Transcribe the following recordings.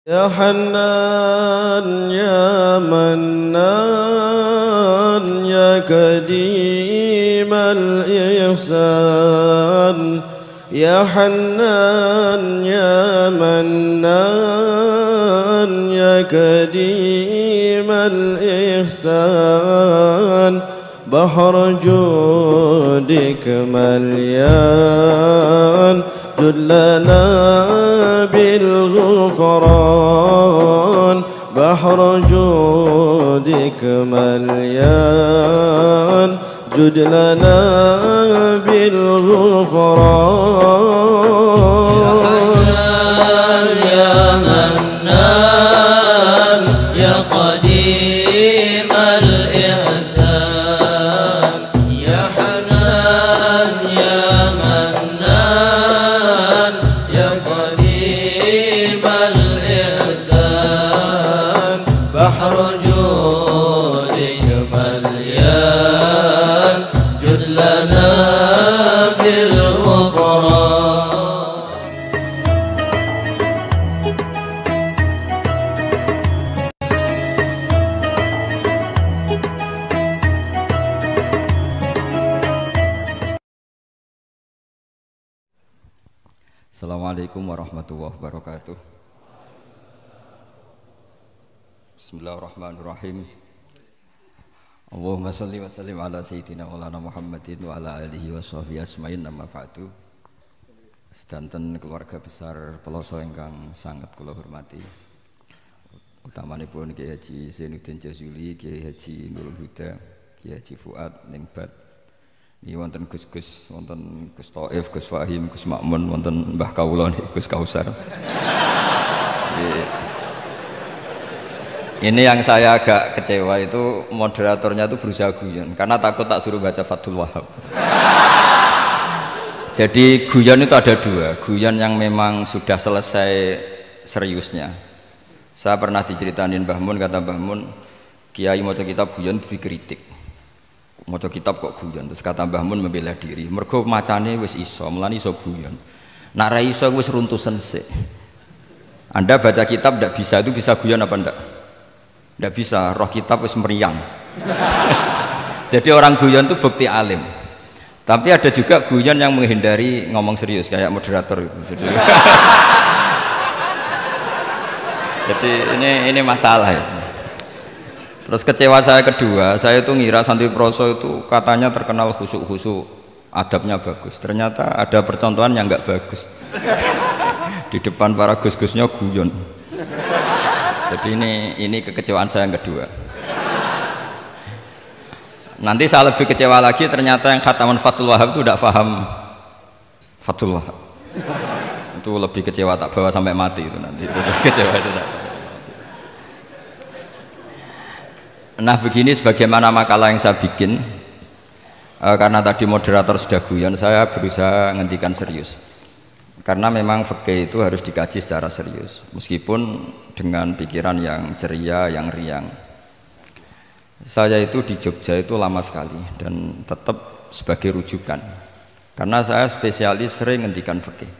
يا حنان يا منان يا كريم الإحسان يا حنان يا منان يا كريم الإحسان بحر جودك مليان جلنا بالغفران بحر جودك مليان جد لنا بالغفران يا منان يا قديم الإحسان يا حنان يا منان يا قديم الإحسان بحر جودك مليان جد لنا بالغفران. Assalamualaikum warahmatullahi wabarakatuh. Bismillahirrahmanirrahim. Allahumma salli wa sallim ala sayyidina maulana Muhammadin wa ala alihi wa sahbihi asma'in amma ba'du. Sedanten keluarga besar Peloso ingkang sangat kula hormati. Utamanipun Kiai Haji Zainuddin Jazuli, Kiai Haji Nurul Huda, Kiai Haji Fuad Ningbat. Ini wonten Gus-Gus, wonten Gus Taif, Gus Fahim, Gus Makmun, wonten Mbah Kawula nih, Gus Kausar. Ini yang saya agak kecewa itu moderatornya itu berusaha guyon karena takut tak suruh baca Fathul Wahab. Jadi guyon itu ada dua, guyon yang memang sudah selesai seriusnya. Saya pernah diceritain Mbah Mun, kata Mbah Mun, Kiai maca kitab guyon dikritik. Maca kitab kok guyon, terus kata Mbah Mun membela diri mergo macane wis iso mulane iso guyon, nak ra iso wis runtusen sik. Anda baca kitab ndak bisa, itu bisa guyon apa ndak? Ndak bisa, roh kitab wis meriang. Jadi orang guyon itu bukti alim. Tapi ada juga guyon yang menghindari ngomong serius kayak moderator gitu. Jadi ini masalah ya. Terus kecewa saya kedua, saya itu ngira Santri Proso itu katanya terkenal khusuk-khusuk, adabnya bagus. Ternyata ada percontohan yang enggak bagus. Di depan para gus-gusnya guyon. Jadi ini kekecewaan saya yang kedua. Nanti saya lebih kecewa lagi, ternyata yang khataman Fathul Wahab itu tidak paham Fathul Wahab. Itu lebih kecewa, tak bawa sampai mati itu nanti. Itu kecewa itu tak. Nah begini sebagaimana makalah yang saya bikin, karena tadi moderator sudah guyon, saya berusaha ngendikan serius. Karena memang fikih itu harus dikaji secara serius, meskipun dengan pikiran yang ceria, yang riang. Saya itu di Jogja itu lama sekali dan tetap sebagai rujukan, karena saya spesialis sering ngendikan fikih.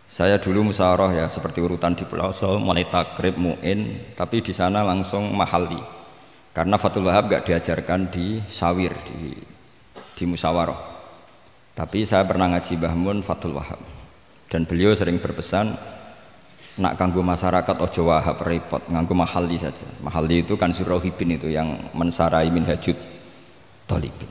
Saya dulu musyawarah ya seperti urutan di Peloso, mulai takrib, mu'in, tapi di sana langsung mahali. Karena Fathul Wahab gak diajarkan di sawir, di musyawarah. Tapi saya pernah ngaji Mbah Mun Fathul Wahab. Dan beliau sering berpesan, nak kanggo masyarakat ojo wahab repot, nganggo mahali saja. Mahali itu kan Surahibin itu yang mensarai minhajud thalibin.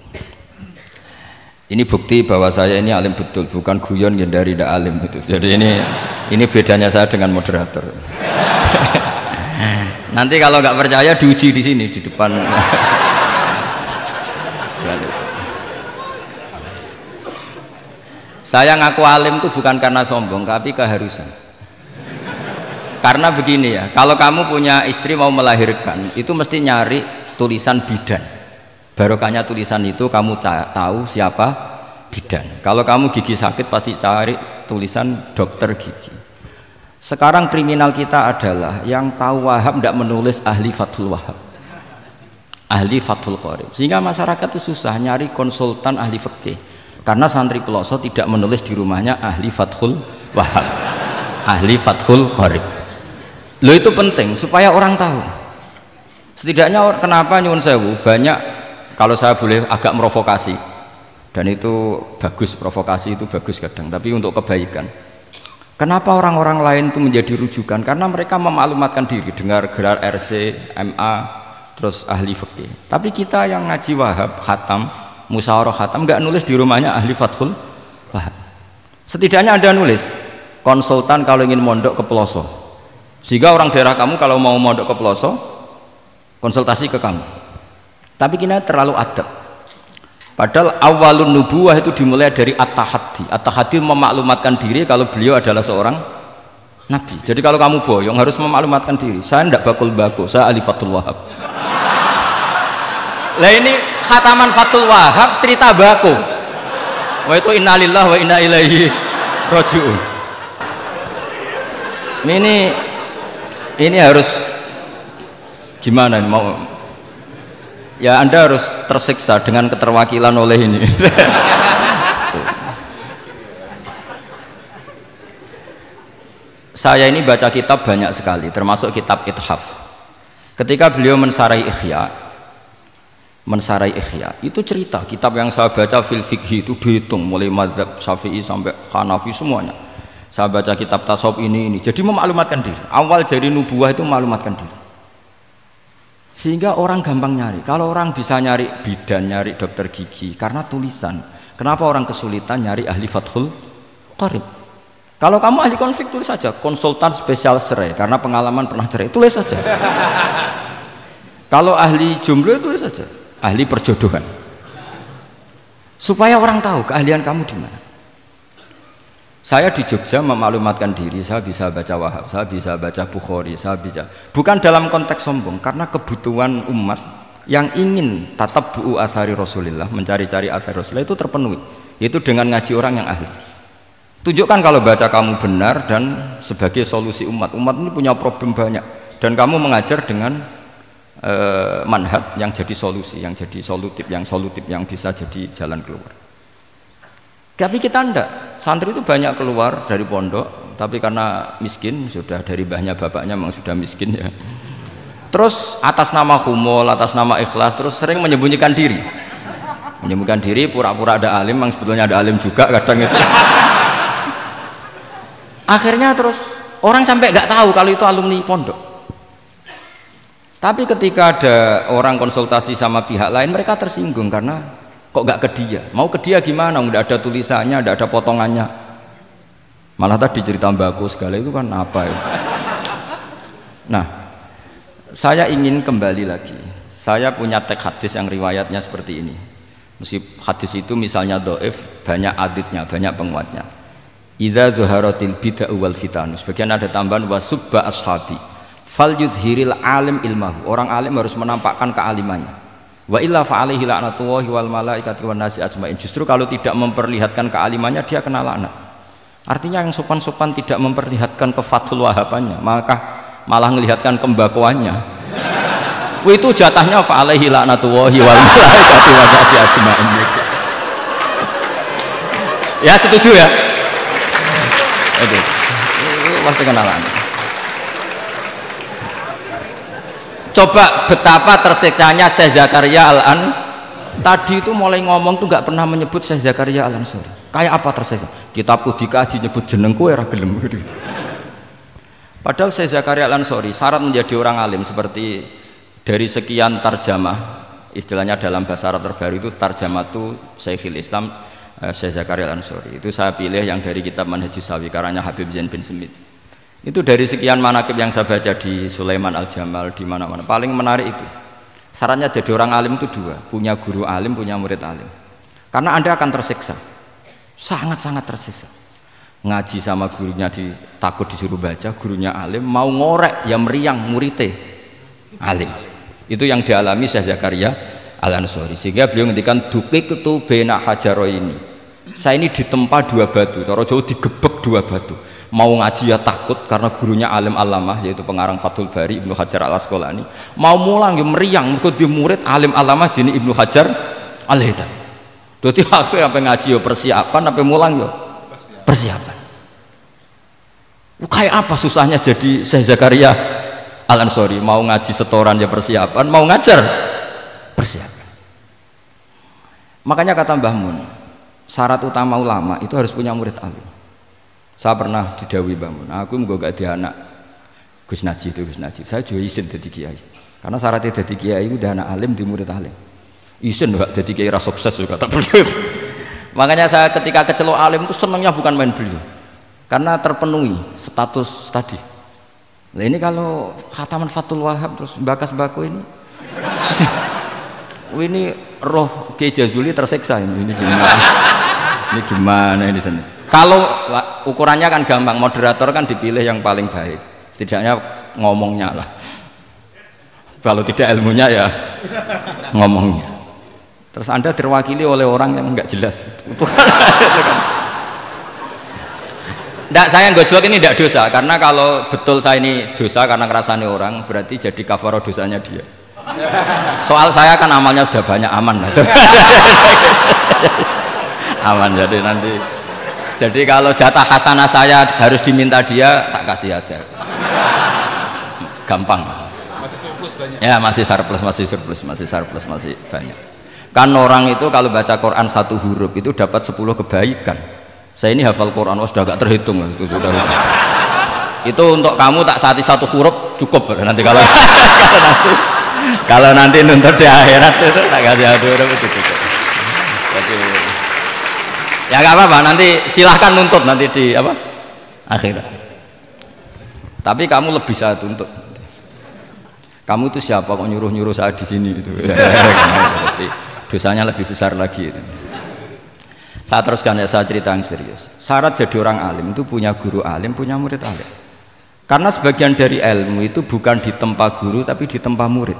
Ini bukti bahwa saya ini alim betul, bukan guyon yang dari tidak alim itu. Jadi ini bedanya saya dengan moderator. Nanti kalau nggak percaya diuji di sini di depan. Saya ngaku alim itu bukan karena sombong, tapi keharusan. Karena begini ya, kalau kamu punya istri mau melahirkan, itu mesti nyari tulisan bidan. Barokahnya tulisan itu kamu tahu siapa bidan. Kalau kamu gigi sakit pasti cari tulisan dokter gigi. Sekarang kriminal kita adalah yang tahu Wahab tidak menulis ahli Fathul Wahab, ahli Fathul Qorib, sehingga masyarakat itu susah nyari konsultan ahli fikih karena santri Peloso tidak menulis di rumahnya ahli Fathul Wahab, ahli Fathul Qorib. Loh itu penting supaya orang tahu. Setidaknya kenapa nyuwun sewu banyak, kalau saya boleh agak merovokasi, dan itu bagus, provokasi itu bagus kadang, tapi untuk kebaikan. Kenapa orang-orang lain itu menjadi rujukan? Karena mereka memaklumatkan diri, dengar gelar RC, MA, terus ahli fikih. Tapi kita yang ngaji Wahab, khatam, musyawarah khatam, nggak nulis di rumahnya ahli Fathul Wahab. Setidaknya Anda nulis konsultan kalau ingin mondok ke Peloso, sehingga orang daerah kamu kalau mau mondok ke Peloso konsultasi ke kamu. Tapi kita terlalu adab. Padahal awalun nubuwah itu dimulai dari at-tahaddi. At-tahaddi memaklumatkan diri kalau beliau adalah seorang nabi. Jadi kalau kamu boyong harus memaklumatkan diri, saya tidak bakul bako, saya ahli Fathul Wahab. Lah ini khataman Fathul Wahab cerita bako. Wah itu innalillahi wa inna ilaihi raji'un. Ini harus gimana nih, mau ya Anda harus tersiksa dengan keterwakilan oleh ini. Saya ini baca kitab banyak sekali, termasuk kitab Ithaf. Ketika beliau mensarai Ihya itu cerita, kitab yang saya baca fil fikhi itu dihitung mulai mazhab Syafi'i sampai Hanafi semuanya. Saya baca kitab tasawuf ini, jadi memaklumatkan diri. Awal dari nubuwah itu memaklumatkan diri, sehingga orang gampang nyari. Kalau orang bisa nyari bidan, nyari dokter gigi karena tulisan, kenapa orang kesulitan nyari ahli Fathul Qarib? Kalau kamu ahli konflik tulis saja konsultan spesial cerai karena pengalaman pernah cerai, tulis saja. Kalau ahli jomblo tulis saja ahli perjodohan, supaya orang tahu keahlian kamu di mana. Saya di Jogja memaklumatkan diri, saya bisa baca Wahab, saya bisa baca Bukhari, saya bisa, bukan dalam konteks sombong, karena kebutuhan umat yang ingin tatap bu'u asari Rasulullah, mencari-cari asari Rasulullah itu terpenuhi, yaitu dengan ngaji orang yang ahli. Tunjukkan kalau baca kamu benar dan sebagai solusi umat. Umat ini punya problem banyak, dan kamu mengajar dengan manhaj yang jadi solusi, yang jadi solutif, yang bisa jadi jalan keluar. Tapi kita enggak, santri itu banyak keluar dari pondok, tapi karena miskin, sudah dari mbahnya bapaknya memang sudah miskin ya. Terus atas nama humul, atas nama ikhlas, terus sering menyembunyikan diri. Menyembunyikan diri, pura-pura ada alim, memang sebetulnya ada alim juga kadang itu. Akhirnya terus orang sampai nggak tahu kalau itu alumni pondok. Tapi ketika ada orang konsultasi sama pihak lain, mereka tersinggung karena kok nggak ke dia, mau ke dia gimana, nggak ada tulisannya, nggak ada potongannya, malah tadi cerita mbako segala itu kan apa ya. Nah, saya ingin kembali lagi, saya punya teks hadis yang riwayatnya seperti ini. Meskipun hadis itu misalnya dhaif, banyak aditnya, banyak penguatnya. Idza zuharatil bid'ah wal fitan, sebagian ada tambahan wasubba ashabi fal yudhiril alim ilmahu, orang alim harus menampakkan kealimannya. Wa illa fa'alaihi la'natullahi wal malaikati wan nasi ajmain. Justru kalau tidak memperlihatkan kealimannya dia kena laknat. Artinya yang sopan-sopan tidak memperlihatkan kefathul wahabannya, maka malah melihatkan kembakoannya. Itu jatahnya fa'alaihi la'natullahi wal malaikati wan nasi ajmain. Ya setuju ya? Aduh. Pasti kena laknat. Coba betapa tersiksanya Syekh Zakaria Al-An tadi itu mulai ngomong tuh nggak pernah menyebut Syekh Zakaria Al-Ansori. Kayak apa tersiksa? Kitabku dikaji nyebut jenengku era gelem gitu. Padahal Syekh Zakaria Al-Ansori syarat menjadi orang alim seperti dari sekian tarjamah, istilahnya dalam bahasa Arab terbaru itu tarjamah itu Syekhul Islam Syekh Zakaria Al-Ansori. Itu saya pilih yang dari kitab Manhajus Sawi karanya Habib Zain bin Smith. Itu dari sekian manaqib yang saya baca di Sulaiman Al-Jamal, di mana-mana paling menarik itu syaratnya jadi orang alim itu dua, punya guru alim, punya murid alim. Karena Anda akan tersiksa, sangat-sangat tersiksa. Ngaji sama gurunya takut disuruh baca, gurunya alim, mau ngorek ya meriang muridnya alim. Itu yang dialami Syekh Zakaria Al-Ansori, sehingga beliau ngendikan duqiqtu baina hajaroini, saya ini ditempa dua batu, cara Jawa digebek dua batu. Mau ngaji ya takut karena gurunya alim alamah, yaitu pengarang Fathul Bari Ibnu Hajar Al-Asqalani. Mau mulang ya meriang, mergo di murid alim alamah jenis Ibnu Hajar Al-Haytami. Dadi apa ngaji ya persiapan, apa mulang ya persiapan. Kayak apa susahnya jadi Syekh Zakaria Al-Ansori, mau ngaji setoran ya persiapan, mau ngajar persiapan. Makanya kata Mbah Mun, syarat utama ulama itu harus punya murid alim. Saya pernah didhawuhi Mbah Mun, aku mau gak di anak Gus Najib itu Gus Najib, saya juga izin jadi kiai. Karena syaratnya jadi kiai itu udah anak alim di murid alim. Izin gak jadi kiai ras sukses juga tak perlu. Makanya saya ketika kecelok alim itu senangnya bukan main beliau, karena terpenuhi status tadi. Nah ini kalau khataman Fathul Wahab terus Bakas Bako ini ini roh Kiai Jazuli tersiksa ini gimana? Ini gimana ini sini? Kalau ukurannya kan gampang, moderator kan dipilih yang paling baik, setidaknya ngomongnya lah. Kalau tidak ilmunya ya ngomongnya. Terus Anda terwakili oleh orang yang nggak jelas. Nggak, saya gojlok ini tidak dosa, karena kalau betul saya ini dosa karena ngerasani orang, berarti jadi kafaroh dosanya dia. Soal saya kan amalnya sudah banyak, aman. Aman, jadi nanti. Jadi kalau jatah hasanah saya harus diminta dia, tak kasih aja. Gampang. Masih surplus banyak. Ya masih surplus, masih banyak. Kan orang itu kalau baca Quran satu huruf itu dapat 10 kebaikan. Saya ini hafal Quran, sudah gak terhitung itu sudah. Itu untuk kamu tak saati satu huruf cukup nanti kalau nanti nuntut di akhirat itu tak kasih satu huruf itu cukup. Jadi, ya gak apa-apa, nanti silahkan nuntut nanti di apa akhirat. Tapi kamu lebih saya tuntut. Kamu itu siapa kok nyuruh saya di sini itu? Dosanya lebih besar lagi itu. Saya teruskan ya, saya cerita yang serius. Syarat jadi orang alim itu punya guru alim, punya murid alim. Karena sebagian dari ilmu itu bukan ditempa guru tapi ditempa murid.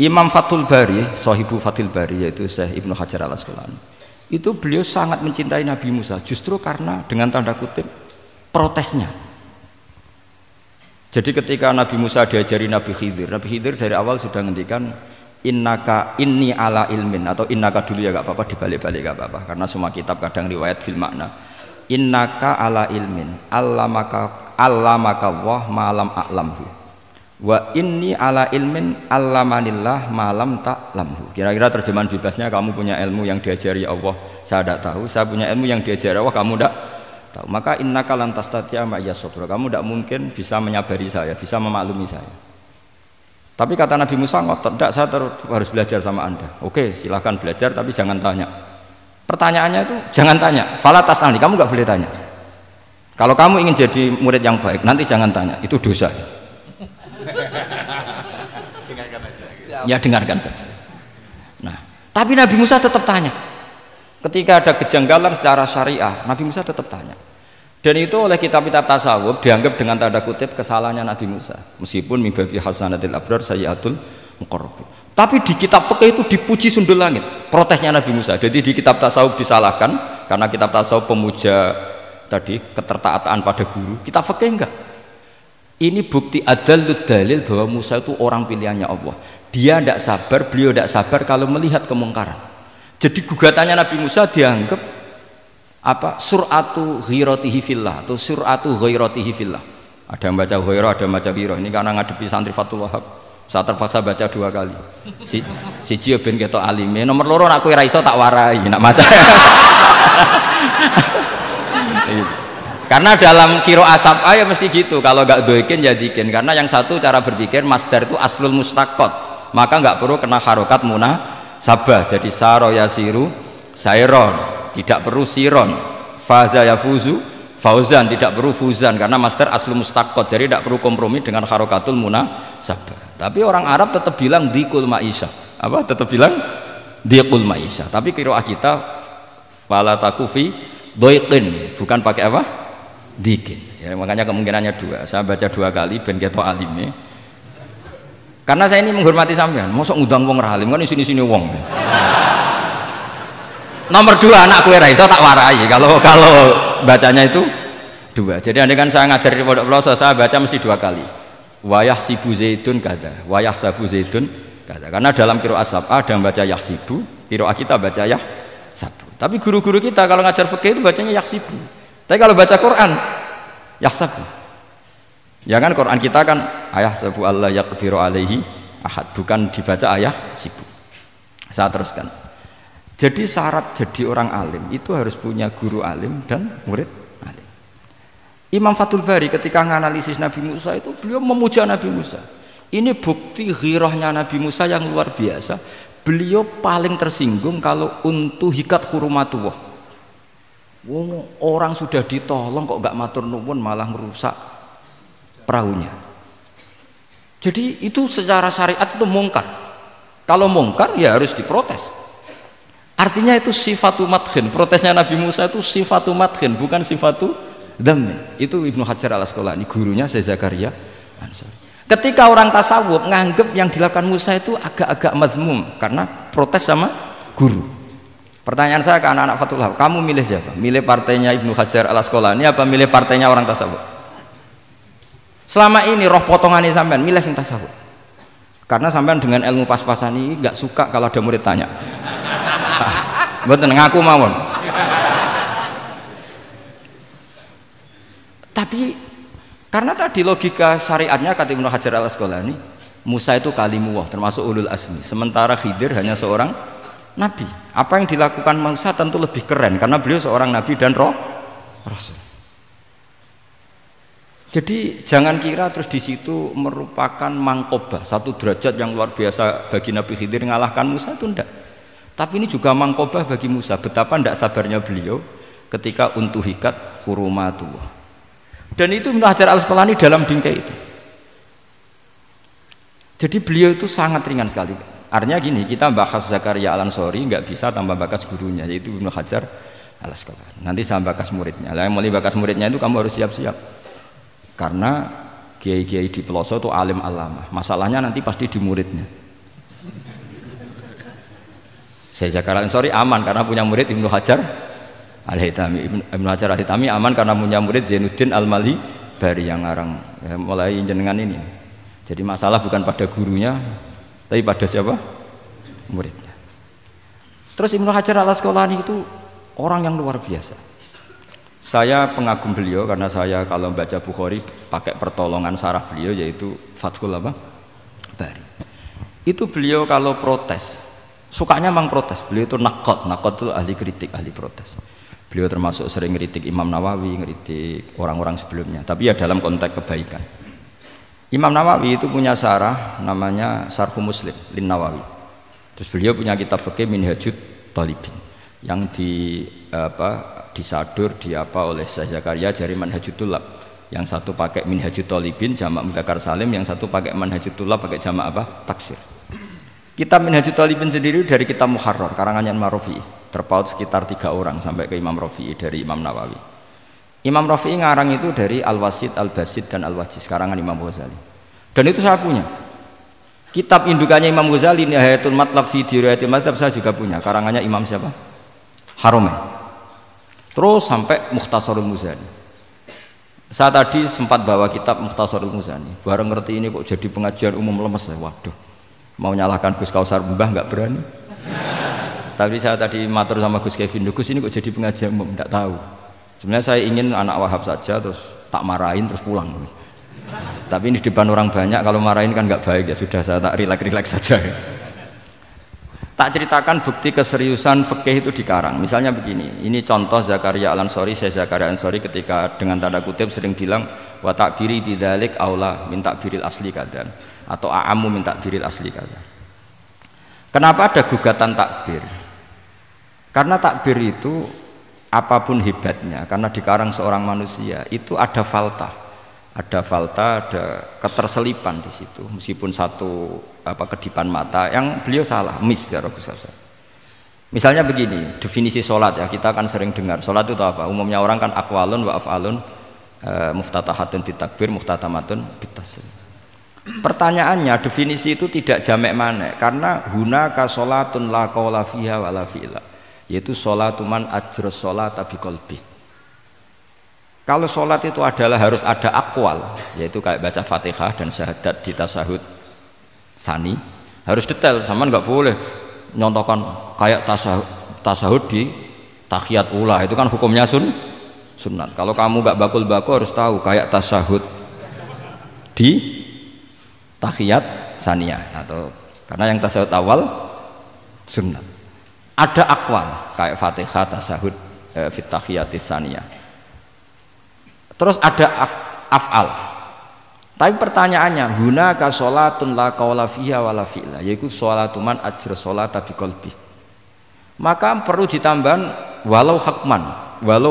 Imam Fathul Bari, Sahibu Fathul Bari, yaitu Syekh Ibnu Hajar Al-Asqalani, itu beliau sangat mencintai Nabi Musa justru karena dengan tanda kutip protesnya. Jadi ketika Nabi Musa diajari Nabi Khidir dari awal sudah ngendikan innaka inni ala ilmin, atau innaka dulu ya gak apa-apa, dibalik-balik gak apa-apa, karena semua kitab kadang riwayat bil makna. Innaka ala ilmin allamaka wah malam a'lamhu wa inni ala ilmin allamanillah malam ta'lamhu. Kira-kira terjemahan bebasnya, kamu punya ilmu yang diajari Allah saya tidak tahu, saya punya ilmu yang diajari Allah kamu tidak tahu, maka innaka lan tastati'a ma yasabra, kamu tidak mungkin bisa menyabari saya, bisa memaklumi saya. Tapi kata Nabi Musa ngotot, tidak, saya harus belajar sama Anda. Oke, silahkan belajar tapi jangan tanya. Pertanyaannya itu jangan tanya, fala tas'alni, kamu nggak boleh tanya. Kalau kamu ingin jadi murid yang baik, nanti jangan tanya, itu dosa. Dengarkan aja. Ya dengarkan saja. Nah, tapi Nabi Musa tetap tanya. Ketika ada kejanggalan secara syariah, Nabi Musa tetap tanya. Dan itu oleh kitab-kitab tasawuf dianggap dengan tanda kutip kesalahannya Nabi Musa, meskipun mimbabi hasanatil abrar sayyatul muqarrabin. Tapi di kitab fikih itu dipuji sundul langit protesnya Nabi Musa. Jadi di kitab tasawuf disalahkan karena kitab tasawuf pemuja tadi ketertaatan pada guru, kitab fikih enggak. Ini bukti adallud dalil bahwa Musa itu orang pilihannya Allah. Dia tidak sabar, beliau tidak sabar kalau melihat kemungkaran. Jadi gugatannya Nabi Musa dianggap apa? Sur'atu ghiratihi fillah atau sur'atu ghairatihi fillah. Ada yang baca ghairah, ada yang baca ghirah. Ini karena ngadepi santri Fathul Wahab, saya terpaksa baca 2 kali. Siji ben ketok alime, nomor loro aku ora iso tak warai nak maca. Karena dalam qiraah asab ya mesti gitu, kalau enggak doikin ya dikin, karena yang satu cara berpikir masdar itu aslul mustaqqat, maka enggak perlu kena harokat munasabah. Jadi saro yasiru sairon, tidak perlu siron, faza yafuzu fauzan, tidak perlu fuzan karena master aslu mustaqqat, jadi tidak perlu kompromi dengan harokatul munasabah. Tapi orang Arab tetap bilang dikul maisha, apa? Tetap bilang dikul maisha. Tapi qiraah kita fala takufi doiqin, bukan pakai apa? Dikin. Ya, makanya kemungkinannya 2. Saya baca 2 kali ben ketok alime. Karena saya ini menghormati sampean, mosok ngundang wong ra alim kan sini-sini wong. Nomor 2 anak kue raiso tak warai kalau bacanya itu 2. Jadi andai kan saya ngajar di pondok pelosok, saya baca mesti 2 kali. Wayah sibu zaidun kada, wayah sabu zaidun kada. Karena dalam qiraah sab'ah ada yang baca yahsibu, qiraah kita baca yahsabu. Tapi guru-guru kita kalau ngajar fikih itu bacanya yahsibu. Tapi kalau baca Quran yahsabu. Ya kan Quran kita kan ayahsabu Allah yaqdiru alaihi ahad, bukan dibaca ayah sibu. Saya teruskan. Jadi syarat jadi orang alim itu harus punya guru alim dan murid alim. Imam Fathul Bari ketika menganalisis Nabi Musa itu beliau memuja Nabi Musa. Ini bukti ghirahnya Nabi Musa yang luar biasa. Beliau paling tersinggung kalau untuhikat hurumatullah. Orang sudah ditolong kok gak matur nuwun malah merusak perahunya. Jadi itu secara syariat itu mungkar. Kalau mungkar ya harus diprotes. Artinya itu sifatu madhin. Protesnya Nabi Musa itu sifatu madhin, bukan sifatu dhammin. Itu Ibnu Hajar al-Asqalani, gurunya Syekh Zakaria Ansori. Ketika orang tasawuf nganggep yang dilakukan Musa itu agak-agak mazmum karena protes sama guru. Pertanyaan saya ke anak-anak Fathul Haq, kamu milih siapa? Milih partainya Ibnu Hajar al-Asqalani apa milih partainya orang tasawuf? Selama ini roh potongannya sampean milih yang tasawuf. Karena sampean dengan ilmu pas-pasan ini nggak suka kalau ada murid tanya. Mboten ngaku mawon. Tapi karena tadi logika syariatnya kata Ibnu Hajar al-Asqalani, Musa itu kalimullah termasuk ulul azmi, sementara Khidir hanya seorang nabi. Apa yang dilakukan Musa tentu lebih keren karena beliau seorang nabi dan rasul. Jadi jangan kira terus di situ merupakan mangkobah, satu derajat yang luar biasa bagi Nabi Khidir mengalahkan Musa, itu enggak. Tapi ini juga mangkobah bagi Musa, betapa tidak sabarnya beliau ketika untuhikat hurumatullah. Dan itu Ibnu Hajar al-Asqalani dalam bingkai itu. Jadi beliau itu sangat ringan sekali. Artinya gini, kita bahas Zakaria al-Ansori nggak bisa tanpa bakas gurunya, yaitu Ibnu Hajar al-Asqalani. Nanti saya bakas muridnya. Lah yang mulai bakas muridnya itu kamu harus siap-siap. Karena kiai-kiai di pelosok itu alim alama. Masalahnya nanti pasti di muridnya. Saya Zakaria al-Ansori aman karena punya murid Ibnu Hajar al-Haytami. Ibnu Hajar al-Haytami aman karena punya murid Zainuddin al-Mali Bari yang ngarang mulai jenengan ini. Jadi masalah bukan pada gurunya, tapi pada siapa? Muridnya. Terus Ibnu Hajar al-Asqalani itu orang yang luar biasa. Saya pengagum beliau karena saya kalau baca Bukhari pakai pertolongan sarah beliau yaitu Fathul Bari. Itu beliau kalau protes, sukanya memang protes. Beliau itu nakot itu ahli kritik, ahli protes. Beliau termasuk sering ngeritik Imam Nawawi, ngeritik orang-orang sebelumnya. Tapi ya dalam konteks kebaikan. Imam Nawawi itu punya sarah namanya Syarhu Muslim Lin Nawawi. Terus beliau punya kitab fikih Minhajut Thalibin yang disadur oleh Syekh Zakaria dari Manhajut Tulab. Yang satu pakai Minhajut Thalibin jamak mudzakkar salim, yang satu pakai Manhajut Tulab pakai jamak taksir. Kitab Minhajut Thalibin sendiri dari kitab Muharrar karangannya Imam Rafi'i, terpaut sekitar 3 orang sampai ke Imam Rafi'i dari Imam Nawawi. Imam Rafi'i ngarang itu dari Al-Wasid, Al-Basid dan Al-Wajiz karangan Imam Ghazali. Dan itu saya punya. Kitab indukannya Imam Ghazali Nihayatul Matlab fi Dirayatil Mazhab saya juga punya karangannya Imam siapa? Haromen. Terus sampai Mukhtasarul Muzani. Saya tadi sempat bawa kitab Mukhtasarul Muzani. Bareng ngerti ini kok jadi pengajian umum lemes ya. Waduh, mau nyalahkan Gus Kausar Mbah nggak berani. Tapi saya tadi matur sama Gus Kevin, Gus ini kok jadi pengajian umum, nggak tahu. Sebenarnya saya ingin anak Wahab saja terus tak marahin terus pulang. Tapi ini di depan orang banyak, kalau marahin kan nggak baik ya sudah saya tak rileks saja. Tak ceritakan bukti keseriusan fikih itu dikarang. Misalnya begini, ini contoh Zakaria al-Ansori, Syekh Zakaria al-Ansori ketika dengan tanda kutip sering bilang wa ta'biri bidzalik aula min ta'biril asli kadan atau a'ammu min ta'biril asli kadan. Kenapa ada gugatan takbir? Karena takbir itu apapun hebatnya, karena dikarang seorang manusia itu ada falta, ada keterselipan di situ. Meskipun satu kedipan mata yang beliau salah, ya Rasulullah. Misalnya begini, definisi sholat ya, kita kan sering dengar sholat itu apa? Umumnya orang kan aqwalun wa af'alun, muftatahatun bitakbir, muftatamatun bitaslim. Pertanyaannya definisi itu tidak jamek mana? Karena hunaka sholatun la qawla fiha wa la fi'la, yaitu sholatuman ajros sholat biqalbi. Kalau sholat itu adalah harus ada akwal, yaitu kayak baca Fatihah dan syahadat di tasahud sani, harus detail, sama nggak boleh nyontohkan kayak tasahud di tahiyat ula, itu kan hukumnya sunat. Kalau kamu nggak bakul-bakul harus tahu kayak tasyahud di tahiyat saniyah atau karena yang tasyahud awal sunat. Ada akwal kayak Fatihah tasyahud fit tahiyatis saniyah. Terus ada af'al. Tapi pertanyaannya, hunaka sholatun la qawla fiha wala fi'la, yaitu sholatuman ajra sholata biqalbi. Maka perlu ditambahkan walau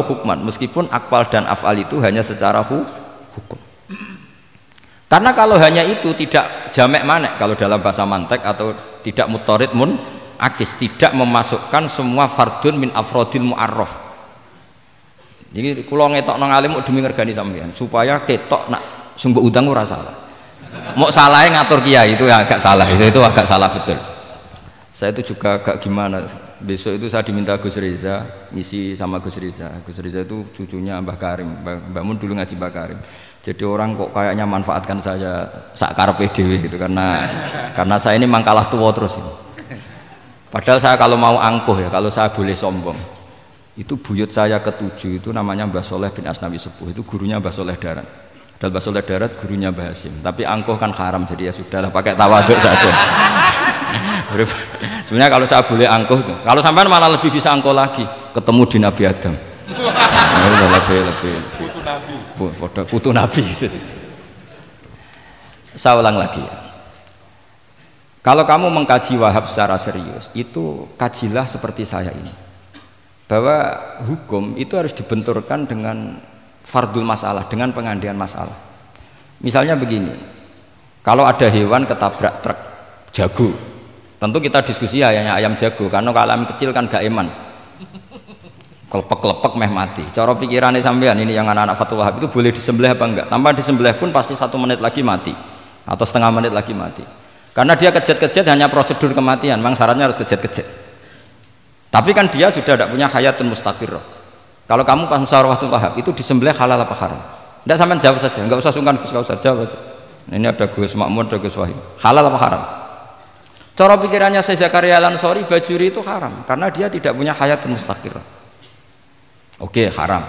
hukman, meskipun akwal dan af'al itu hanya secara hukum. Karena kalau hanya itu tidak jamek manek kalau dalam bahasa mantek atau tidak mutorid akis, tidak memasukkan semua fardun min afrodil mu'arraf. Jadi kalau ngetok nang alim demi ngergani sampean supaya ketok nak sumber udang ora salah. Mau salahnya ngatur kiai itu ya agak salah, itu agak salah betul. Saya itu juga agak gimana. Besok itu saya diminta Gus Reza misi sama Gus Reza. Gus Reza itu cucunya Mbah Karim. Mbah Mun dulu ngaji Mbah Karim. Jadi orang kok kayaknya manfaatkan saya sakarepe dhewe gitu karena saya ini mangkalah tua terus ini. Padahal saya kalau mau angkuh ya, kalau saya boleh sombong, itu buyut saya ketujuh itu namanya Mbah Soleh bin Asnawi Sepuh, itu gurunya Mbah Soleh Darat. Padahal Mbah Soleh Darat gurunya Mbah Hasim. Tapi angkuh kan haram, jadi ya sudahlah pakai tawaduk saja. Sebenarnya kalau saya boleh angkuh, kalau sampean malah lebih bisa angkuh lagi, ketemu di Nabi Adam. Lebih putu Nabi. Saya ulang lagi ya. Kalau kamu mengkaji Wahhab secara serius, itu kajilah seperti saya ini. Bahwa hukum itu harus dibenturkan dengan fardul masalah, dengan pengandian masalah. Misalnya begini, kalau ada hewan ketabrak truk jago, tentu kita diskusi hanya ayam jago, karena kalau ayam kecil kan gak eman, kelepek-kelepek meh mati. Cara pikirannya sampean ini yang anak-anak Fathul Wahhab itu boleh disembelih apa enggak? Tanpa disembelih pun pasti 1 menit lagi mati atau setengah menit lagi mati. Karena dia kejet-kejet hanya prosedur kematian, memang syaratnya harus kejet-kejet. Tapi kan dia sudah tidak punya hayatun mustaqirrah. Kalau kamu pas musyawarah Fathul Wahhab itu disembelih halal apa haram? Tidak, sampean jawab saja, enggak usah sungkan Gus, enggak usah jawab aja. Ini ada Gus Makmun, ada Gus Wahid. Halal apa haram? Cara pikirannya Syekh Zakaria Al-Ansori, bajuri itu haram karena dia tidak punya hayatun mustaqirrah. Oke, haram.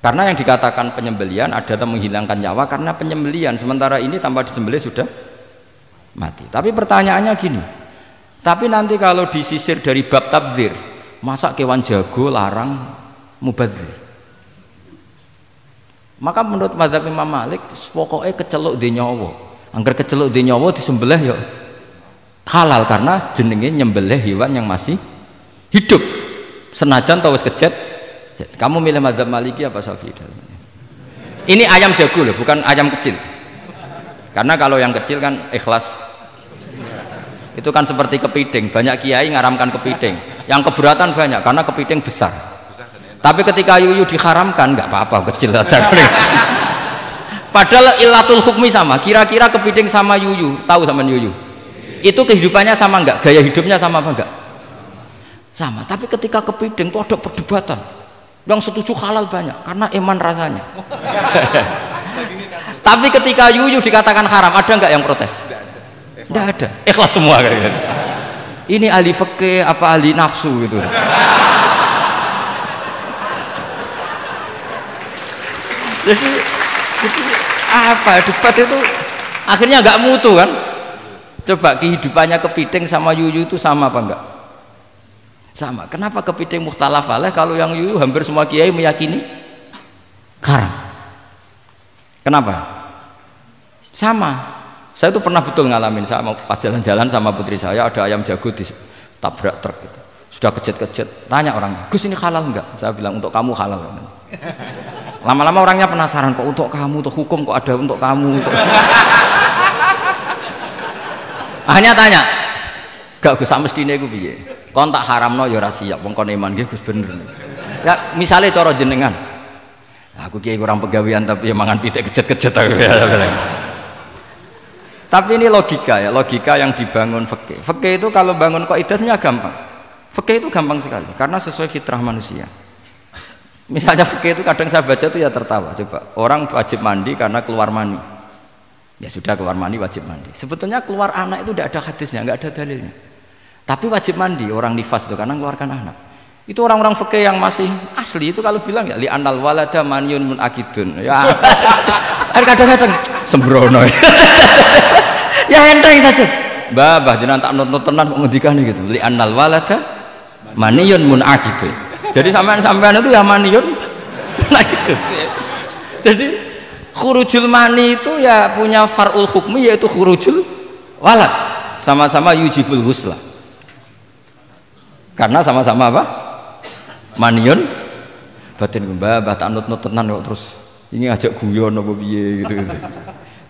Karena yang dikatakan penyembelian adalah menghilangkan nyawa karena penyembelian, sementara ini tanpa disembelih sudah mati. Tapi pertanyaannya gini, tapi nanti kalau disisir dari bab tabdzir, masa kewan jago larang mubadzir? Maka menurut mazhab Imam Malik pokoknya keceluk di nyawa, angger keceluk di nyawa disembelih ya halal karena jenenge nyembelih hewan yang masih hidup senajan tau wis kejet. Kamu milih mazhab Maliki apa Syafi'i? Ini ayam jago loh, bukan ayam kecil. Karena kalau yang kecil kan ikhlas, itu kan seperti kepiting, banyak kiai ngaramkan kepiting, yang keberatan banyak karena kepiting besar. Tapi ketika yuyu diharamkan nggak apa-apa, kecil saja. Padahal ilatul hukmi sama, kira-kira kepiting sama yuyu, tahu sama yuyu? Itu kehidupannya sama nggak? Gaya hidupnya sama apa enggak? Sama. Tapi ketika kepiting itu ada perdebatan. Yang setuju halal banyak karena iman rasanya. Tapi ketika yuyu dikatakan haram, ada nggak yang protes? Tidak ada. Ikhlas semua kayaknya. Ini ahli fikih apa ahli nafsu gitu. Jadi apa debat itu akhirnya nggak mutu kan? Coba kehidupannya kepiting sama yuyu itu sama apa enggak? Sama. Kenapa kepiting mukhtalaf alaih kalau yang yuyu hampir semua kiai meyakini haram? Kenapa? Sama. Saya itu pernah betul ngalamin, saya mau pas jalan-jalan sama putri saya, ada ayam jago ditabrak truk gitu. Sudah kejet-kejet, tanya orangnya, Gus ini halal enggak? Saya bilang untuk kamu halal. Lama-lama orangnya penasaran, kok untuk kamu, untuk hukum kok ada untuk kamu untuk... Akhirnya tanya, gak Gus mestine iku piye? Kon tak haramno ya ora siap, wong kon iman nggih Gus bener. Ya misale cara jenengan. Aku kiai kurang pegawean tapi ya mangan pitik kejet-kejet aku. Tapi ini logika ya, logika yang dibangun fikih. Fikih itu kalau bangun kaidahnya gampang. Fikih itu gampang sekali karena sesuai fitrah manusia. Misalnya fikih itu kadang saya baca itu ya tertawa. Coba orang wajib mandi karena keluar mani. Ya sudah keluar mani wajib mandi. Sebetulnya keluar anak itu tidak ada hadisnya, nggak ada dalilnya. Tapi wajib mandi orang nifas itu karena mengeluarkan anak. Itu orang-orang fikih yang masih asli itu kalau bilang ya li anal walada maniyun mun akidun. Ya. Kadang-kadang sembrono. Ya enteng saja. Mbah jenengan tak nut tenan kok ngendikane gitu. Li anal walada maniyun mun akidun. Jadi sampean itu ya maniyun nah itu. Jadi khurujul mani itu ya punya far'ul hukmi yaitu khurujul walad. Sama-sama yujibul ghusla. Karena sama-sama apa? Manion batin mbah tak nut tenan kok terus ini ajak guyon apa piye gitu.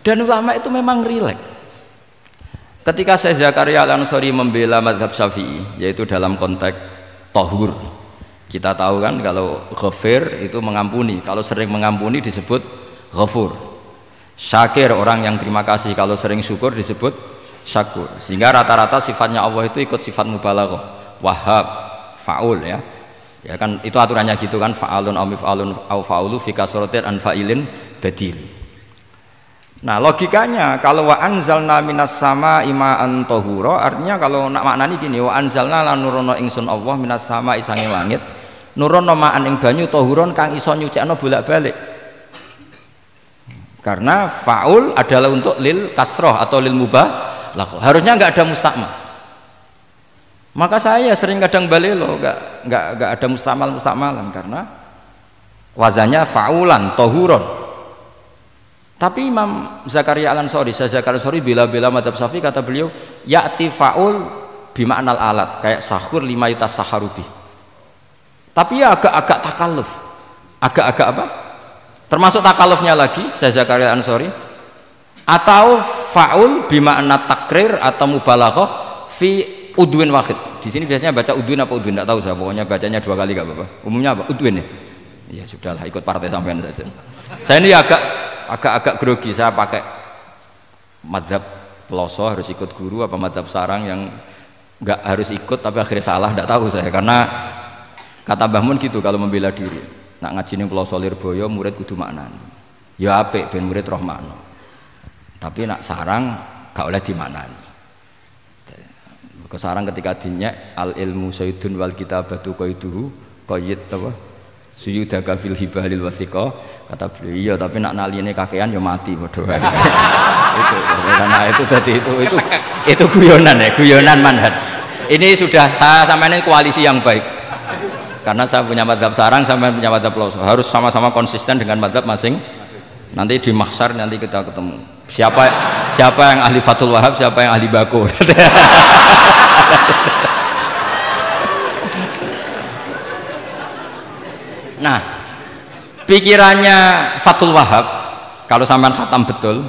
Dan ulama itu memang rileks. Ketika Syekh Zakaria Al-Ansari membela mazhab Syafi'i yaitu dalam konteks tahur. Kita tahu kan kalau ghafir itu mengampuni, kalau sering mengampuni disebut ghafur. Syakir orang yang terima kasih, kalau sering syukur disebut syakur. Sehingga rata-rata sifatnya Allah itu ikut sifat mubalaghah. Wahhab, faul ya. Ya kan itu aturannya gitu kan, fa'alun aw mif'alun aw fa'ulu fi kasratin an fa'ilin badil. Nah, logikanya kalau wa anzalna minas sama ima'an tahura, artinya kalau nak maknani gini, wa anzalna lan nurono ingsun Allah minas sama isange langit, nurono ma'an ing banyu tahuron kang iso nyucikno bolak-balik. Karena fa'ul adalah untuk lil kasroh atau lil mubah, harusnya nggak ada mustakmal. Maka saya sering kadang balelo nggak ada mustakmalan karena wazannya fa'ulan tahuron. Tapi Imam Zakaria Al-Ansari, Syekh Zakaria Al-Ansari bela-bela madzhab Syafi'i, kata beliau ya'ti fa'ul bima'nal alat kayak sahur lima yutas saharubi. Tapi ya agak-agak takalluf, agak-agak apa? Termasuk takallufnya lagi Syekh Zakaria Al-Ansari, atau fa'ul bima'na takrir atau mubalaghah fi udwin wahid. Di sini biasanya baca udwin apa udwin enggak tahu saya, pokoknya bacanya 2 kali enggak apa-apa. Umumnya apa? Udwin ya. Ya sudahlah, ikut partai sampean saja. Saya ini agak grogi, saya pakai madzhab peloso harus ikut guru apa madzhab sarang yang enggak harus ikut tapi akhirnya salah, enggak tahu saya. Karena kata Mbah Mun gitu kalau membela diri. Nak ngaji ning peloso Lirboyo murid kudu maknani. Ya apik ben murid roh makna. Tapi nak sarang gak oleh dimaknani. Kesarang ketika dinyek al ilmu sayyidun wal kitabatu qaiduhu qayyid apa suyudaka fil hibalil wasiqa, kata beliau. Iya tapi nak naline kakean ya mati padha wae. Itu karena itu jadi itu guyonan ya, guyonan manhaj. Ini sudah saya sampean ini koalisi yang baik. Karena saya punya madzhab sarang, sampean punya madzhab peloso, harus sama-sama konsisten dengan madzhab masing. Nanti di mahsyar nanti kita ketemu. Siapa yang ahli Fathul Wahab, siapa yang ahli Bako. Nah, pikirannya Fathul Wahab kalau sampean khatam betul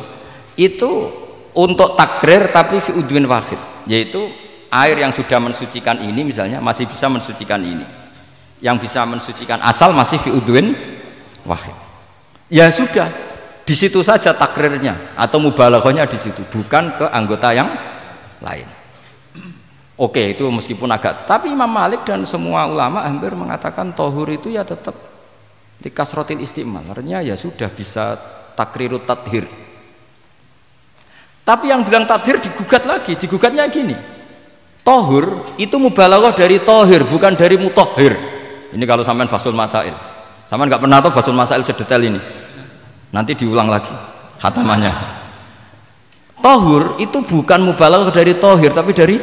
itu untuk takrir tapi fi udwin wahid, yaitu air yang sudah mensucikan ini misalnya masih bisa mensucikan ini, yang bisa mensucikan asal masih fi udwin wahid. Ya sudah, di situ saja takrirnya atau mubalaghahnya di situ, bukan ke anggota yang lain. Oke, itu meskipun agak, tapi Imam Malik dan semua ulama hampir mengatakan tohur itu ya tetap di kasrotil istimal, artinya ya sudah bisa takrirut tathir. Tapi yang bilang tathir digugat lagi, digugatnya gini, tohur itu mubalaghah dari tohir bukan dari mutohir. Ini kalau sampean fasul masail, sampean nggak pernah tahu fasul masail sedetail ini, nanti diulang lagi khatamannya. Tohur itu bukan mubalaghah dari tohir tapi dari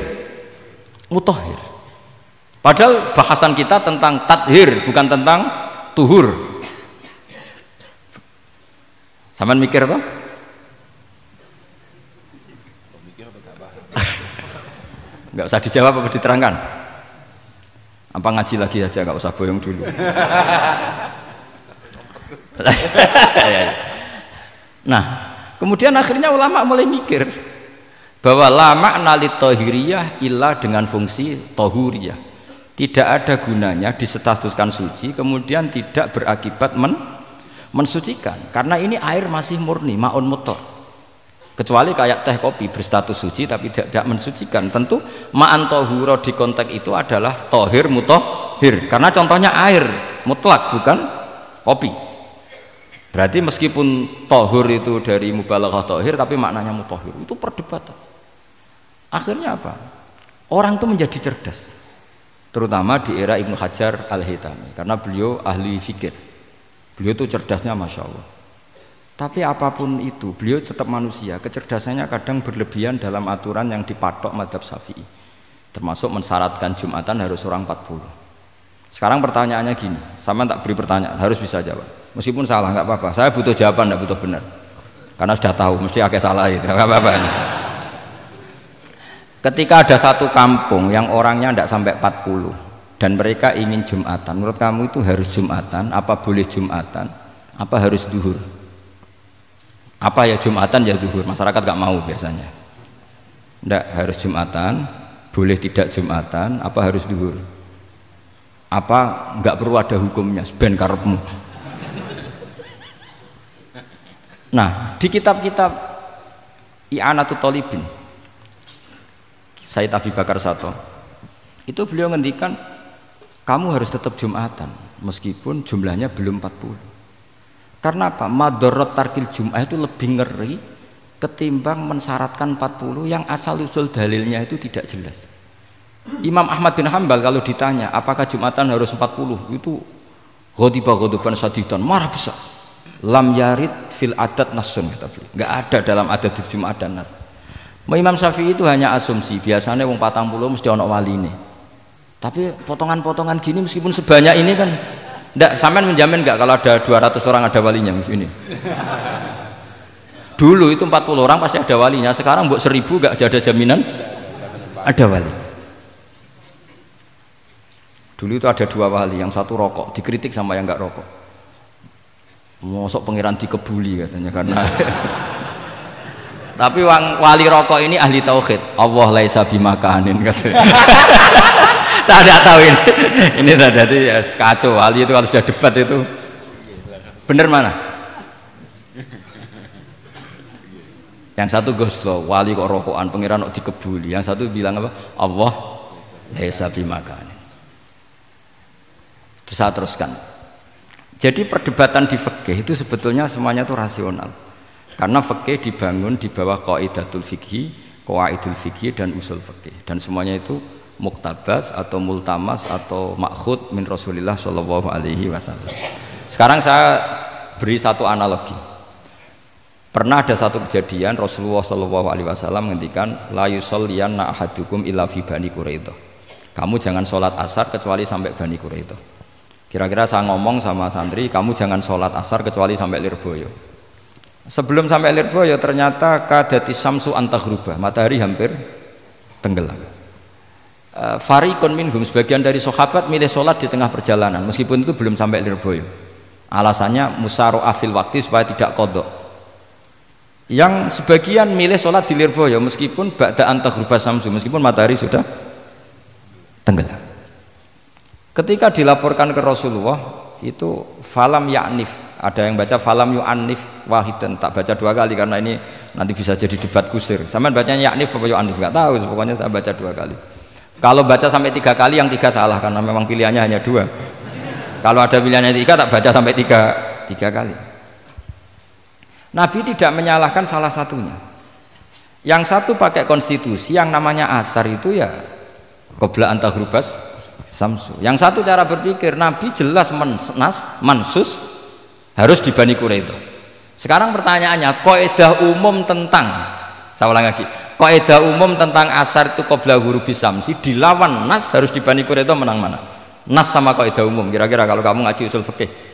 mutohir. Padahal bahasan kita tentang tathir bukan tentang tuhur. Sampean mikir toh? Nggak usah dijawab apa diterangkan? Apa ngaji lagi aja, nggak usah boyong dulu. Nah, kemudian akhirnya ulama mulai mikir bahwa lama nalit tohiriyah ilah dengan fungsi tohuriyah, tidak ada gunanya disestatuskan suci kemudian tidak berakibat mensucikan, karena ini air masih murni ma'un mutlaq, kecuali kayak teh kopi berstatus suci tapi tidak mensucikan. Tentu ma'an tohuro di konteks itu adalah tohir mutohir, karena contohnya air mutlak bukan kopi. Berarti meskipun tohur itu dari mubalaghah tohir tapi maknanya mutohir, itu perdebatan. Akhirnya apa? Orang itu menjadi cerdas. terutama di era Ibnu Hajar Al-Haytami, karena beliau ahli fikir. Beliau itu cerdasnya Masya Allah. Tapi apapun itu, beliau tetap manusia. Kecerdasannya kadang berlebihan dalam aturan yang dipatok mazhab Syafi'i, termasuk mensyaratkan Jumatan harus orang 40. Sekarang pertanyaannya gini, sama tak beri pertanyaan, harus bisa jawab. Meskipun salah nggak apa-apa, saya butuh jawaban, nggak butuh benar. Karena sudah tahu, mesti agak salah itu, nggak apa-apa. Ketika ada satu kampung yang orangnya tidak sampai 40 dan mereka ingin Jumatan, menurut kamu itu harus Jumatan, apa boleh Jumatan, apa harus duhur? Apa ya Jumatan ya duhur, masyarakat gak mau biasanya. Tidak harus Jumatan, boleh tidak Jumatan, apa harus duhur? Apa nggak perlu ada hukumnya, ben karepmu. Nah, di kitab-kitab I'anatul Thalibin, Sayyid Abi Bakar Sato, itu beliau ngendikan kamu harus tetap Jumatan meskipun jumlahnya belum 40. Karena apa? Madharat tarkil Jum'ah itu lebih ngeri ketimbang mensyaratkan 40 yang asal usul dalilnya itu tidak jelas. Imam Ahmad bin Hambal kalau ditanya apakah Jumatan harus 40, itu ghadiba ghadaban sadidan, marah besar. Lam yarid fil adat nasun, kata beliau. Enggak ada dalam adat Jumat dan nas. Imam Syafi'i itu hanya asumsi, biasanya wong 40 mesti ono waline. Tapi potongan-potongan gini meskipun sebanyak ini kan enggak, sampean menjamin enggak kalau ada 200 orang ada walinya ini? Dulu itu 40 orang pasti ada walinya, sekarang buat 1000 enggak ada jaminan ada wali. Dulu itu ada 2 wali, yang satu rokok, dikritik sama yang enggak rokok. Mosok pangeran dikebuli katanya karena tapi wali rokok ini ahli tauhid. Allah laisa bimakanin katanya. Saya tidak tahu ini jadi ya, kacau. Wali itu kalau sudah debat itu bener mana? Yang satu goslo, wali kok rokokan, pangeran kok dikebuli. Yang satu bilang apa? Allah laisa bimakanin. Saya teruskan. Jadi perdebatan di fikih itu sebetulnya semuanya itu rasional. Karena fikih dibangun di bawah qaidatul fikhi, qawaidul fikhi dan usul fikih. Dan semuanya itu muktabas atau multamas atau makhud min Rasulillah sallallahu alaihi wasallam. Sekarang saya beri satu analogi. Pernah ada satu kejadian Rasulullah sallallahu alaihi wasallam menghentikan la yusalliyanna ahadukum illa fi Bani Quraidah. Kamu jangan sholat asar kecuali sampai Bani Quraidah. Kira-kira saya ngomong sama santri, kamu jangan sholat asar kecuali sampai Lirboyo. Sebelum sampai Lirboyo ternyata kadati samsu antaghruba, matahari hampir tenggelam. Fariqun minhum, sebagian dari sahabat milih sholat di tengah perjalanan meskipun itu belum sampai Lirboyo. Alasannya musaro'ah fil waktu supaya tidak kodok. Yang sebagian milih sholat di Lirboyo meskipun ba'da antaghruba samsu, meskipun matahari sudah tenggelam. Ketika dilaporkan ke Rasulullah itu falam ya'nif, ada yang baca falam yu'annif wahidan, tak baca 2 kali karena ini nanti bisa jadi debat kusir. Sama bacanya ya'nif apa yu'annif nggak tahu, pokoknya saya baca 2 kali. Kalau baca sampai 3 kali yang 3 salah karena memang pilihannya hanya 2. Kalau ada pilihannya 3 tak baca sampai 3 kali. Nabi tidak menyalahkan salah satunya. Yang satu pakai konstitusi yang namanya asar itu ya qabla antaghrubas samsu. Yang satu cara berpikir Nabi jelas mansus harus di Bani Quraidah. Sekarang pertanyaannya, kaidah umum tentang, saya ulang lagi, kaidah umum tentang asar itu qabla ghurubis samsi dilawan nas harus di Bani Quraidah, menang mana? Nas sama kaidah umum. Kira-kira kalau kamu ngaji usul fikih.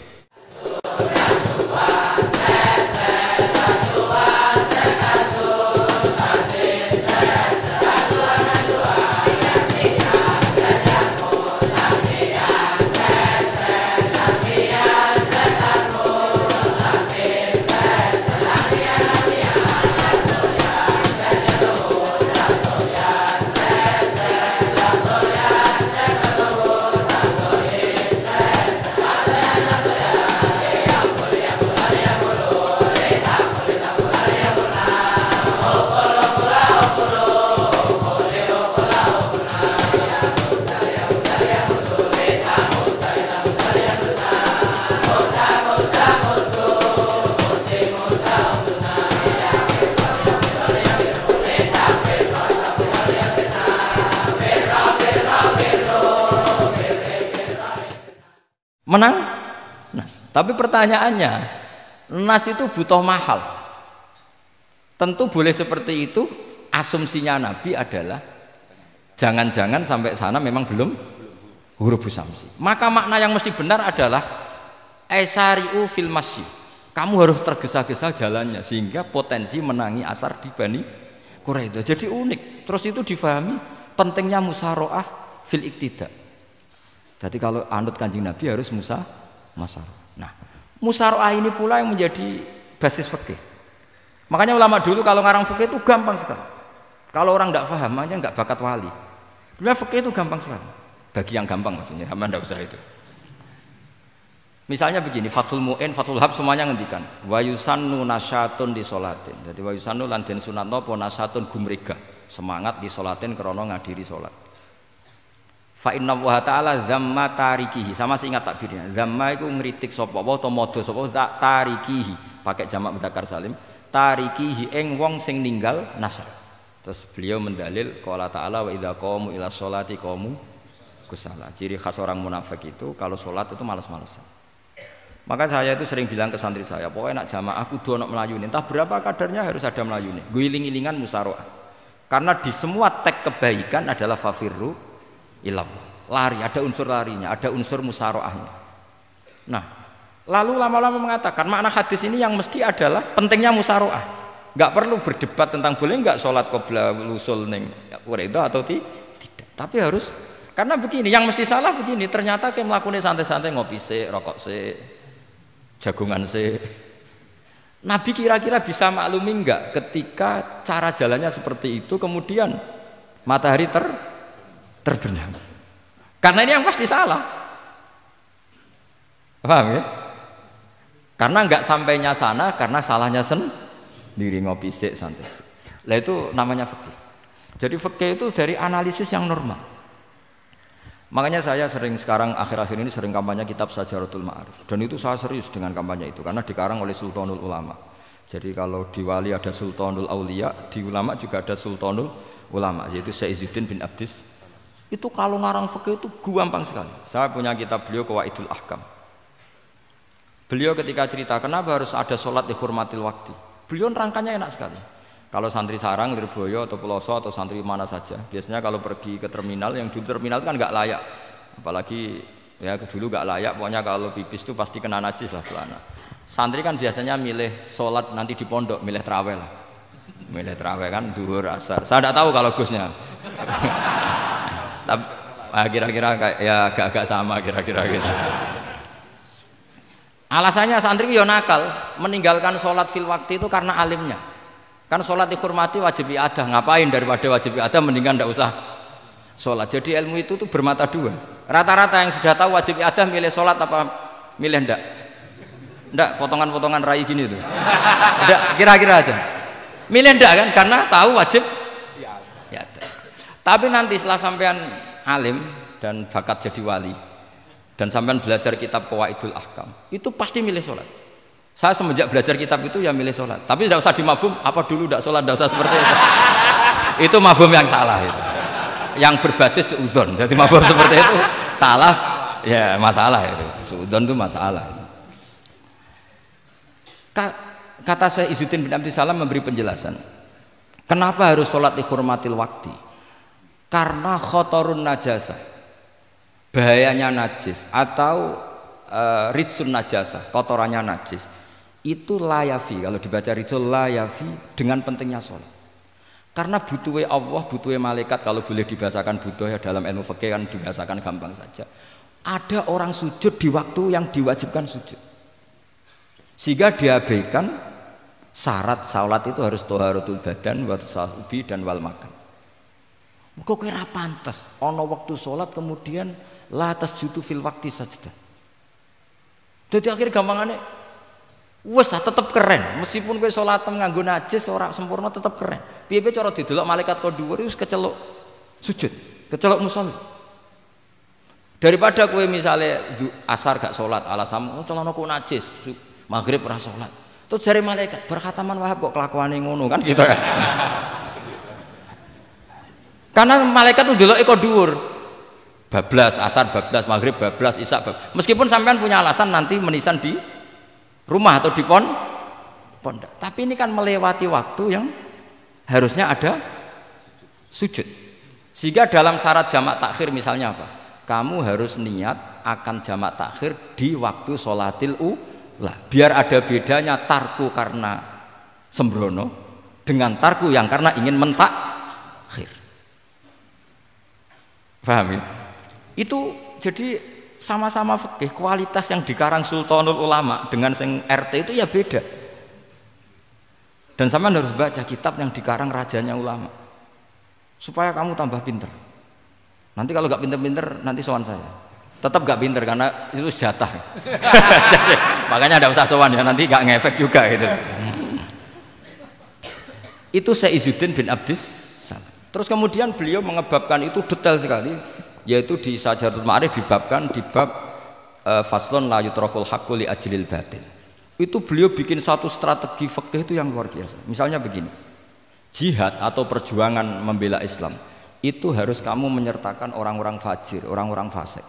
menang nas. Tapi pertanyaannya, nas itu butuh mahal. Tentu boleh seperti itu. Asumsinya Nabi adalah jangan-jangan sampai sana memang belum huruf samsi. Maka makna yang mesti benar adalah aisari'u fil masyi. Kamu harus tergesa-gesa jalannya sehingga potensi menangi asar di Bani Quraidah. Jadi unik. Terus itu difahami pentingnya musaroah fil iktida. Jadi kalau anut Kanjeng Nabi harus musaroah. Nah, musaroah ini pula yang menjadi basis fikih. Makanya ulama dulu kalau ngarang fikih itu gampang sekali. Kalau orang tidak paham aja nggak bakat wali. Sebenarnya fikih itu gampang sekali. Bagi yang gampang maksudnya, hamba tidak usah itu. Misalnya begini, Fathul Mu'in, Fathul Hab semuanya ngendikan wa yusannu nasyatun di sholatin. Jadi wa yusannu lan den sunatno apa nasyatun gumrega, semangat di sholatin krana ngadiri sholat. Fa inna wa ta'ala zamma tarikihi, sama sih ingat takbirnya. Zamma itu ngritik sapa apa utawa modho sapa tarikihi, pakai jamak muzakkar salim. Tarikihi ing wong sing ninggal nasyat. Terus beliau mendalil qala ta'ala wa idza qamu ila sholati qamu kusala. Ciri khas orang munafik itu kalau sholat itu malas-malasan. Maka saya itu sering bilang ke santri saya, pokoknya nak jamaah kudu ono melayuni, entah berapa kadarnya harus ada melayuni. Guling-gilingan musaroah. Karena di semua teks kebaikan adalah fafirru ilam. Lari, ada unsur larinya, ada unsur musaroahnya. Nah, lalu lama-lama mengatakan makna hadis ini yang mesti adalah pentingnya musaroah. Nggak perlu berdebat tentang boleh nggak sholat qobla lusul neng Quraidah atau tidak. Tapi harus, karena begini, yang mesti salah begini, ternyata kayak melakukan santai-santai ngopi se, rokok se, jagungan se. Nabi kira-kira bisa maklumi nggak ketika cara jalannya seperti itu kemudian matahari terbenam? Karena ini yang pasti salah. Paham ya? Karena nggak sampainya sana karena salahnya sendiri ngopi sik santai. Lah itu namanya fikih. Jadi fikih itu dari analisis yang normal. Makanya saya sering sekarang akhir-akhir ini sering kampanye kitab Sajaratul Ma'arif. Dan itu saya serius dengan kampanye itu karena dikarang oleh Sultanul Ulama. Jadi kalau di wali ada Sultanul Aulia, di ulama juga ada Sultanul Ulama, yaitu Syekh Izzuddin bin Abdis. Itu kalau ngarang fikih itu gampang sekali. Saya punya kitab beliau Qawaidul Ahkam. Beliau ketika cerita kenapa harus ada sholat dihormatil waktu, beliau rangkanya enak sekali. Kalau santri sarang, Lirboyo atau Peloso atau santri mana saja, biasanya kalau pergi ke terminal, yang dulu terminal itu kan nggak layak, apalagi ya dulu nggak layak, pokoknya kalau pipis itu pasti kena najis lah celana. Santri kan biasanya milih sholat nanti di pondok, milih terawih lah, milih terawih kan duhur asar. Saya tidak tahu kalau Gusnya, tapi kira-kira ya agak-agak sama kira-kira gitu. Alasannya santri yo nakal meninggalkan sholat fil waktu itu karena alimnya. Kan sholat dihormati wajib iadah, ngapain daripada wajib iadah mendingan tidak usah sholat. Jadi ilmu itu tuh bermata dua. Rata-rata yang sudah tahu wajib iadah milih sholat apa milih ndak? Ndak, potongan-potongan rai gini tuh. Ndak, kira-kira aja. Milih ndak kan karena tahu wajib iadah. Tapi nanti setelah sampean alim dan bakat jadi wali dan sampean belajar kitab Qawaidul Ahkam, itu pasti milih sholat. Saya semenjak belajar kitab itu ya milih sholat. Tapi tidak usah dimafhum, apa dulu tidak sholat, tidak usah seperti itu. Itu mafhum yang salah itu. Yang berbasis suudzon. Jadi mafhum seperti itu salah, ya masalah itu. Suudzon itu masalah. Kata saya Izzuddin bin Abdis Salam memberi penjelasan. Kenapa harus sholat dihormatil waktu? Karena khotorun najasah, bahayanya najis atau ritsun najasah, kotorannya najis. Itu layafi, kalau dibaca rijul layafi dengan pentingnya sholat. Karena butuhnya Allah, butuhnya malaikat, kalau boleh dibahasakan butuh ya dalam ilmu fikih kan dibahasakan gampang saja. Ada orang sujud di waktu yang diwajibkan sujud, sehingga diabaikan syarat sholat itu harus toharatul badan, wa tasawubi dan wal makan. Kok kira pantas ono waktu sholat kemudian la tasjudu fil waktu sajdah. Jadi akhir gampangannya wes tetap keren, meskipun kowe salat nganggo najis ora sempurna tetap keren. Piye-piye cara didelok malaikat kok dhuwur wis keceluk sujud, keceluk musholli. Daripada kowe misale asar gak salat alasanmu celana kok najis, maghrib ora salat. Terus jare malaikat berkhataman Wahab kok kelakuane ngono kan gitu kan. Karena malaikat tuh ndeloke kok dhuwur. bablas, asar bablas, maghrib bablas, isya bablas. Meskipun sampean punya alasan nanti menisan di rumah atau di pondok, tapi ini kan melewati waktu yang harusnya ada sujud. Sehingga dalam syarat jamak takhir misalnya apa? Kamu harus niat akan jamak takhir di waktu sholatil ula. Biar ada bedanya tarku karena sembrono dengan tarku yang karena ingin mentakhir. Paham ya? Itu jadi sama-sama fikih, kualitas yang dikarang Sultanul Ulama dengan sing RT itu ya beda. Dan sampean harus baca kitab yang dikarang rajanya ulama supaya kamu tambah pinter. Nanti kalau gak pinter-pinter nanti sowan saya. Tetap gak pinter karena itu jatah. Jadi, makanya ada usah sowan ya, nanti gak ngefek juga gitu. Itu Syekh Izzuddin bin Abdis Salam. Terus kemudian beliau mengebabkan itu detail sekali, yaitu di Sajaratul Ma'arif dibabkan di bab faslon la yutrakul haqqu li ajlil batil. Itu beliau bikin satu strategi fikih itu yang luar biasa. Misalnya begini, jihad atau perjuangan membela Islam itu harus kamu menyertakan orang-orang fajir, orang-orang fasik.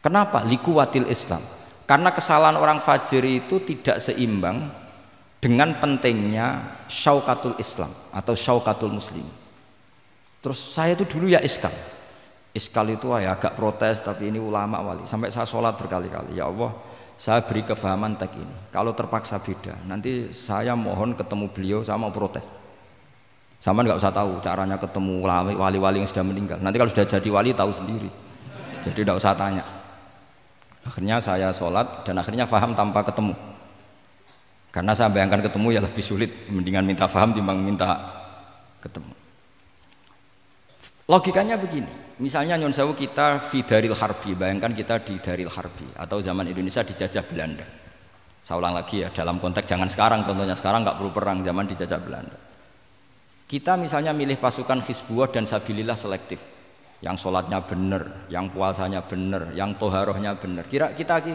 Kenapa? Likuwatil Islam. Karena kesalahan orang fajir itu tidak seimbang dengan pentingnya syaukatul Islam atau syaukatul Muslim. Terus saya itu dulu ya iskal itu ya agak protes, tapi ini ulama wali. Sampai saya sholat berkali-kali, ya Allah, saya beri kefahaman tag ini. Kalau terpaksa beda, nanti saya mohon ketemu beliau, saya mau protes. Sama nggak usah tahu caranya ketemu wali-wali yang sudah meninggal. Nanti kalau sudah jadi wali tahu sendiri. Jadi nggak usah tanya. Akhirnya saya sholat dan akhirnya faham tanpa ketemu. Karena saya bayangkan ketemu ya lebih sulit, mendingan minta faham timbang minta ketemu. Logikanya begini, misalnya nyun sewu kita di Daril Harbi, bayangkan kita di Daril Harbi atau zaman Indonesia dijajah Belanda. Saya ulang lagi ya, dalam konteks jangan sekarang, contohnya sekarang nggak perlu perang, zaman dijajah Belanda. Kita misalnya milih pasukan Hizbullah dan Sabilillah selektif, yang sholatnya benar, yang puasanya benar, yang toharohnya benar.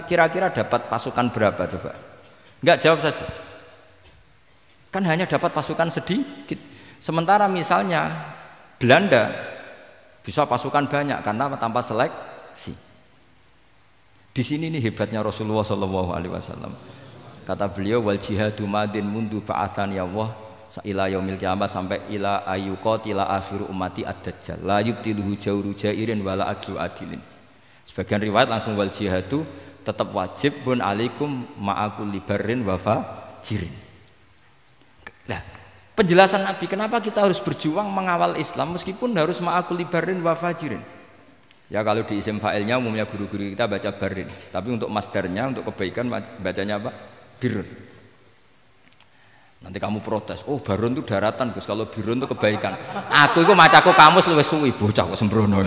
Kira-kira dapat pasukan berapa coba? Enggak, jawab saja. Kan hanya dapat pasukan sedikit. Sementara misalnya Belanda bisa pasukan banyak karena tanpa seleksi. Di sini nih hebatnya Rasulullah SAW. Kata beliau, wal jihadu madin mundu ba'athan ya Allah ila yaumil qiyamah sampai ila ayyuqatila akhiru ummati ad-dajjal la yubtiluhu jawru jairin wala adlu adilin. Sebagian riwayat langsung wal jihadu tetap wajib pun alaikum ma'akul libarin wa fajirin. Nah, penjelasan Nabi kenapa kita harus berjuang mengawal Islam meskipun harus ma'akul libarin wa fajirin. Ya kalau di isim fa'ilnya umumnya guru-guru kita baca barin, tapi untuk masdarnya untuk kebaikan bacanya apa? Birun. Nanti kamu protes, oh barun itu daratan Gus, kalau birun itu kebaikan. Aku itu macaku kamus luwes suwi, bocah kok sembrono.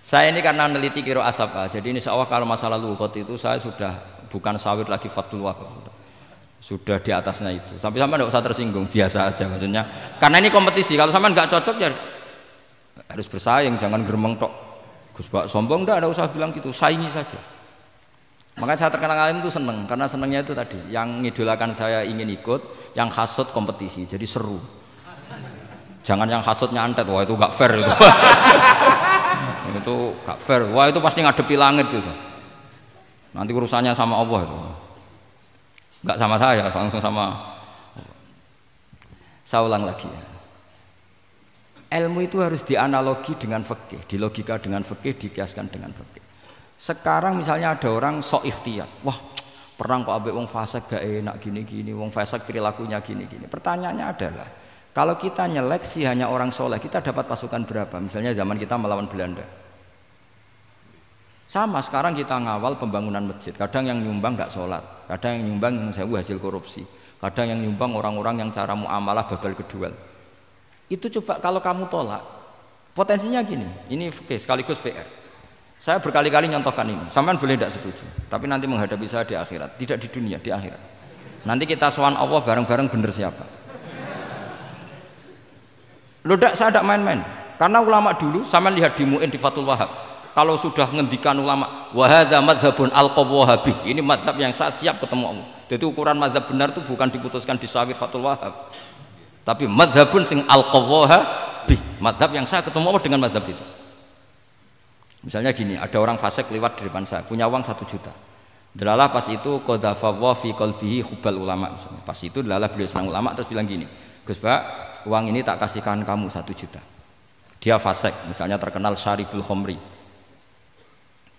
Saya ini karena neliti kiro asap, jadi insya Allah kalau masalah lughat itu saya sudah bukan sawit lagi Fathul Wahab, sudah di atasnya itu. Sampai tidak usah tersinggung, biasa aja maksudnya. Karena ini kompetisi, kalau sama nggak cocok ya harus bersaing, jangan geremeng tok. Gus Bak sombong tidak usah bilang gitu, saingi saja. Makanya saya terkenal alim itu seneng, karena senengnya itu tadi, yang ngidolakan saya ingin ikut, yang hasut kompetisi, jadi seru. Jangan yang hasutnya antet, wah itu gak fair itu. Itu gak fair, wah itu pasti ngadepi langit gitu. Nanti urusannya sama Allah itu. Gak sama saya, langsung sama. Saya ulang lagi ya. Ilmu itu harus dianalogi dengan fikih, dilogika dengan fikih, dikiaskan dengan fikih. Sekarang misalnya ada orang sok ikhtiyat, wah perang kok ambek wong fasik gak enak gini-gini, wong fasik perilakunya gini-gini. Pertanyaannya adalah, kalau kita nyeleksi hanya orang soleh, kita dapat pasukan berapa? Misalnya zaman kita melawan Belanda. Sama sekarang kita ngawal pembangunan masjid, kadang yang nyumbang gak sholat, kadang yang nyumbang yang sewu hasil korupsi, kadang yang nyumbang orang-orang yang cara muamalah babal kedua. Itu coba kalau kamu tolak, potensinya gini, ini oke, sekaligus PR. Saya berkali-kali nyontohkan ini, sampean boleh tidak setuju, tapi nanti menghadapi saya di akhirat, tidak di dunia, di akhirat. Nanti kita sowan Allah bareng-bareng bener siapa? Loh, saya tidak main-main, karena ulama dulu, sampean lihat di Mu'in di Fathul Wahab, kalau sudah ngendikan ulama, wahadha madhabun al-qawwahabi, ini madhab yang saya siap ketemu Allah. Jadi ukuran madhab benar itu bukan diputuskan di sawit Fathul Wahab, tapi madhabun sing al-qawwahabi. madhab yang saya ketemu apa dengan madhab itu. Misalnya gini, ada orang fasik lewat di depan saya, punya uang 1 juta. Delalah pas itu qadhafa fi qalbihi hubbal ulama misalnya. Pas itu delalah beliau senang ulama terus bilang gini, Gus Pak, uang ini tak kasihkan kamu 1 juta. Dia fasik, misalnya terkenal syaribul khomri.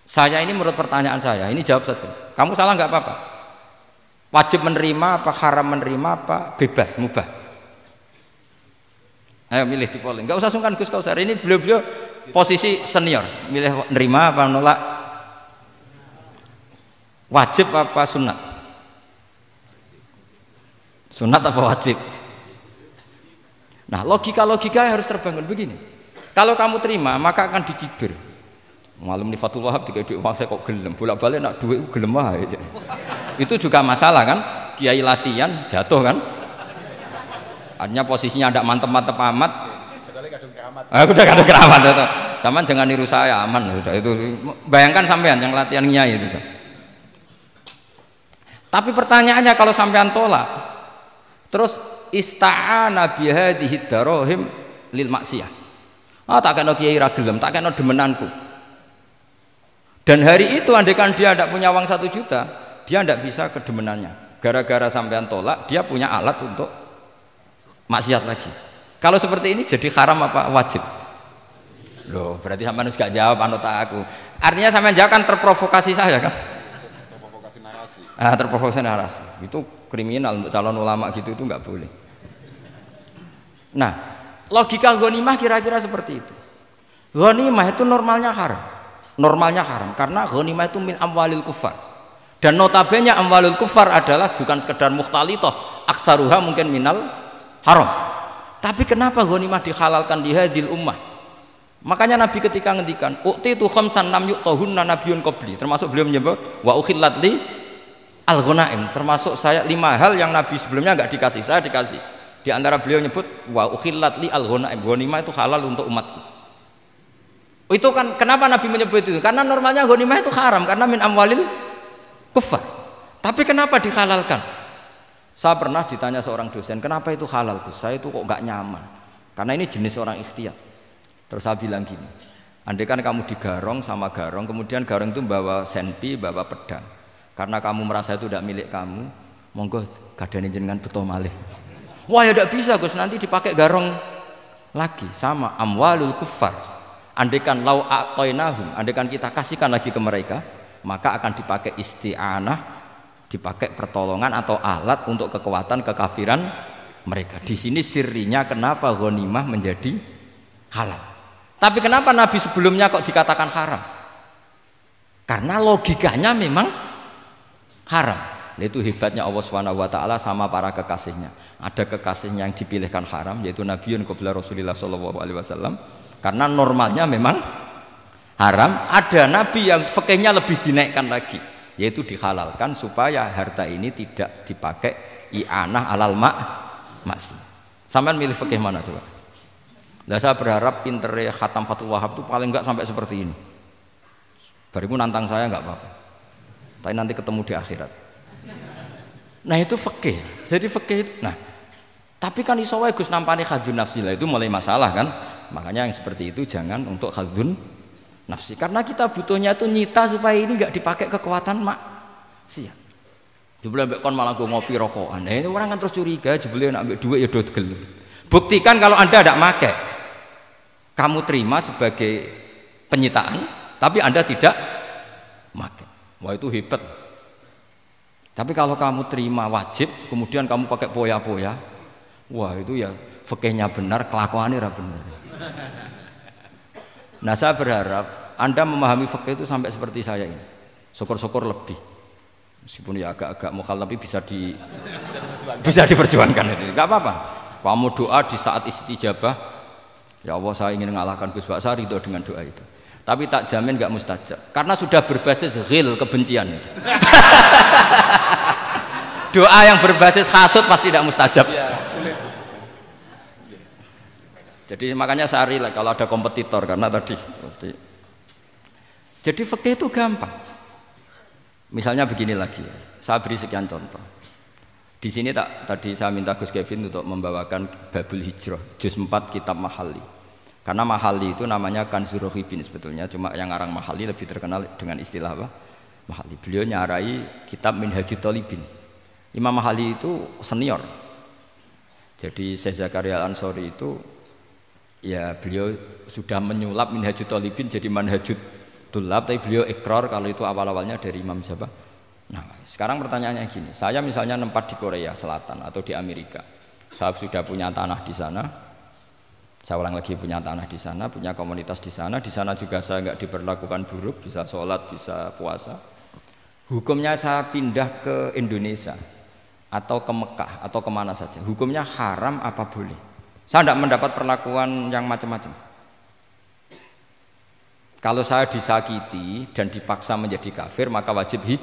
Saya ini menurut pertanyaan saya, ini jawab saja. Kamu salah nggak apa-apa. Wajib menerima apa, haram menerima apa, bebas, mubah. Ayo milih di polling. Nggak usah sungkan Gus Kausar. Ini beliau-beliau posisi senior, milih menerima apa menolak. Wajib apa sunat? Sunat apa wajib? Nah, logika-logika harus terbangun begini. Kalau kamu terima, maka akan dicibir. Malam nih Fatul Wahab tiga duit uang saya kok gelem, bolak-balik nak duit gelem aja. Itu juga masalah kan? Kiai latihan jatuh kan? Artinya posisinya tidak mantep-mantep amat. Udah kadang keramat itu. Sama jangan niru saya, aman udah itu. Bayangkan sampean yang latihan nyai itu kan. Tapi pertanyaannya kalau sampean tolak, terus ista'ana bihadhihi darahim lil maksiyah. Tak kena kiai ra gelem, tak kena demenanku. Dan hari itu andaikan dia tidak punya uang 1 juta, dia tidak bisa kedemenannya. Gara-gara sampean tolak, dia punya alat untuk maksiat lagi. Kalau seperti ini jadi haram apa wajib? Loh, berarti sampean harus gak jawab anut aku. Artinya sampean jawab kan terprovokasi saya kan? Terprovokasi narasi itu kriminal untuk calon ulama gitu, itu nggak boleh. Nah, logika ghanimah kira-kira seperti itu. Ghanimah itu normalnya haram karena ghanimah itu min amwalil kufar, dan notabene amwalul kufar adalah bukan sekedar mukhtalithah, aksaruha mungkin minal haram. Tapi kenapa ghanimah dihalalkan di hadil ummah? Makanya Nabi ketika ngendikan uqtitu khamsan lam yu'tahunna nabiyyun qabli, termasuk beliau menyebut wa ukhillat li al-ghanaim, termasuk saya 5 hal yang Nabi sebelumnya nggak dikasih, saya dikasih. Di antara beliau nyebut wa ukhillat li al-ghanaim, ghanimah itu halal untuk umatku. Itu kan kenapa Nabi menyebut itu? Karena normalnya ghanimah itu haram karena min amwalil kufar. Tapi kenapa dihalalkan? Saya pernah ditanya seorang dosen, kenapa itu halal Gus? Saya itu kok nggak nyaman. Karena ini jenis orang ikhtiyat. Terus saya bilang gini, andai kan kamu digarong sama garong, kemudian garong itu bawa senpi, bawa pedang. Karena kamu merasa itu tidak milik kamu, monggo gadane jenengan beto malih. Wah ya tidak bisa Gus, nanti dipakai garong lagi. Sama amwalul kuffar, andaikan lau a'tainahum, andaikan kita kasihkan lagi ke mereka, maka akan dipakai isti'anah, dipakai pertolongan atau alat untuk kekuatan kekafiran mereka. Di sini sirinya kenapa ghanimah menjadi halal. Tapi kenapa Nabi sebelumnya kok dikatakan haram? Karena logikanya memang haram. Itu hebatnya Allah SWT sama para kekasihnya. Ada kekasihnya yang dipilihkan haram, yaitu Nabiun qabla Rasulullah SAW, karena normalnya memang haram. Ada Nabi yang fikihnya lebih dinaikkan lagi, yaitu dihalalkan supaya harta ini tidak dipakai i'anah alal maksi. Sampean milih fikih mana coba? Nah, saya berharap pintere Khatam Fatul Wahab itu paling enggak sampai seperti ini. Bariku nantang saya enggak apa-apa, tapi nanti ketemu di akhirat. Nah itu fikih. Jadi fikih itu, nah tapi kan iso wae Gus nampani khadzun nafsi lah, itu mulai masalah kan. Makanya yang seperti itu jangan untuk khadzun nafsi, karena kita butuhnya itu nyita supaya ini enggak dipakai kekuatan maksiat. Jebule mbek kon malah go ngopi rokokan. Nah ini orang kan terus curiga, jebule nek ambek duit ya do gelem. Buktikan kalau Anda tidak pakai, kamu terima sebagai penyitaan, tapi Anda tidak pakai. Wah itu hebat. Tapi kalau kamu terima wajib, kemudian kamu pakai poya-poya, wah itu ya fikihnya benar, kelakuannya ra benar. Nah saya berharap Anda memahami fikih itu sampai seperti saya ini. Syukur-syukur lebih. Meskipun ya agak-agak mukhalaf, tapi bisa diperjuangkan itu. Enggak apa-apa. Kamu doa di saat istijabah, ya Allah saya ingin mengalahkan Gus Pak, saya ridho dengan doa itu. Tapi tak jamin nggak mustajab, karena sudah berbasis ghil, kebencian. Doa yang berbasis hasud pasti tidak mustajab. Jadi makanya saya rela kalau ada kompetitor, karena tadi pasti. Jadi fikih itu gampang. Misalnya begini lagi, saya beri sekian contoh. Di Di sini tadi saya minta Gus Kevin untuk membawakan Babul Hijrah, juz 4 kitab Mahalli. Karena Mahalli itu namanya Kanzur Rohibin sebetulnya, cuma yang ngarang Mahalli lebih terkenal dengan istilah apa? Mahalli. Beliau nyarai kitab Minhajut Thalibin. Imam Mahalli itu senior. Jadi Syekh Zakaria Al-Ansori itu ya beliau sudah menyulap Minhajut Thalibin jadi Manhajut Tulab, tapi beliau ikrar kalau itu awal-awalnya dari Imam Sabah. Nah, sekarang pertanyaannya gini, saya misalnya nempat di Korea Selatan atau di Amerika, saya sudah punya tanah di sana, saya ulang lagi punya tanah di sana, punya komunitas di sana juga saya nggak diperlakukan buruk, bisa sholat, bisa puasa. Hukumnya saya pindah ke Indonesia atau ke Mekah atau kemana saja, hukumnya haram apa boleh? Saya tidak mendapat perlakuan yang macam-macam. Kalau saya disakiti dan dipaksa menjadi kafir, maka wajib hijrah.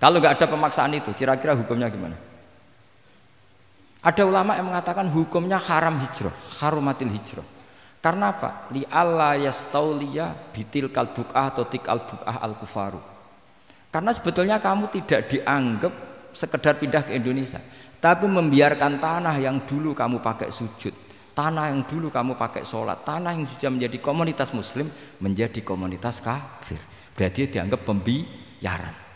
Kalau nggak ada pemaksaan itu, kira-kira hukumnya gimana? Ada ulama yang mengatakan hukumnya haram hijrah, harumatil hijrah. Karena apa? Li alla yastauliya bitil kalbuqah atau tikal buqah al kufaru. Karena sebetulnya kamu tidak dianggap sekedar pindah ke Indonesia, tapi membiarkan tanah yang dulu kamu pakai sujud, tanah yang dulu kamu pakai sholat, tanah yang sudah menjadi komunitas muslim menjadi komunitas kafir. Berarti dianggap pembiaran.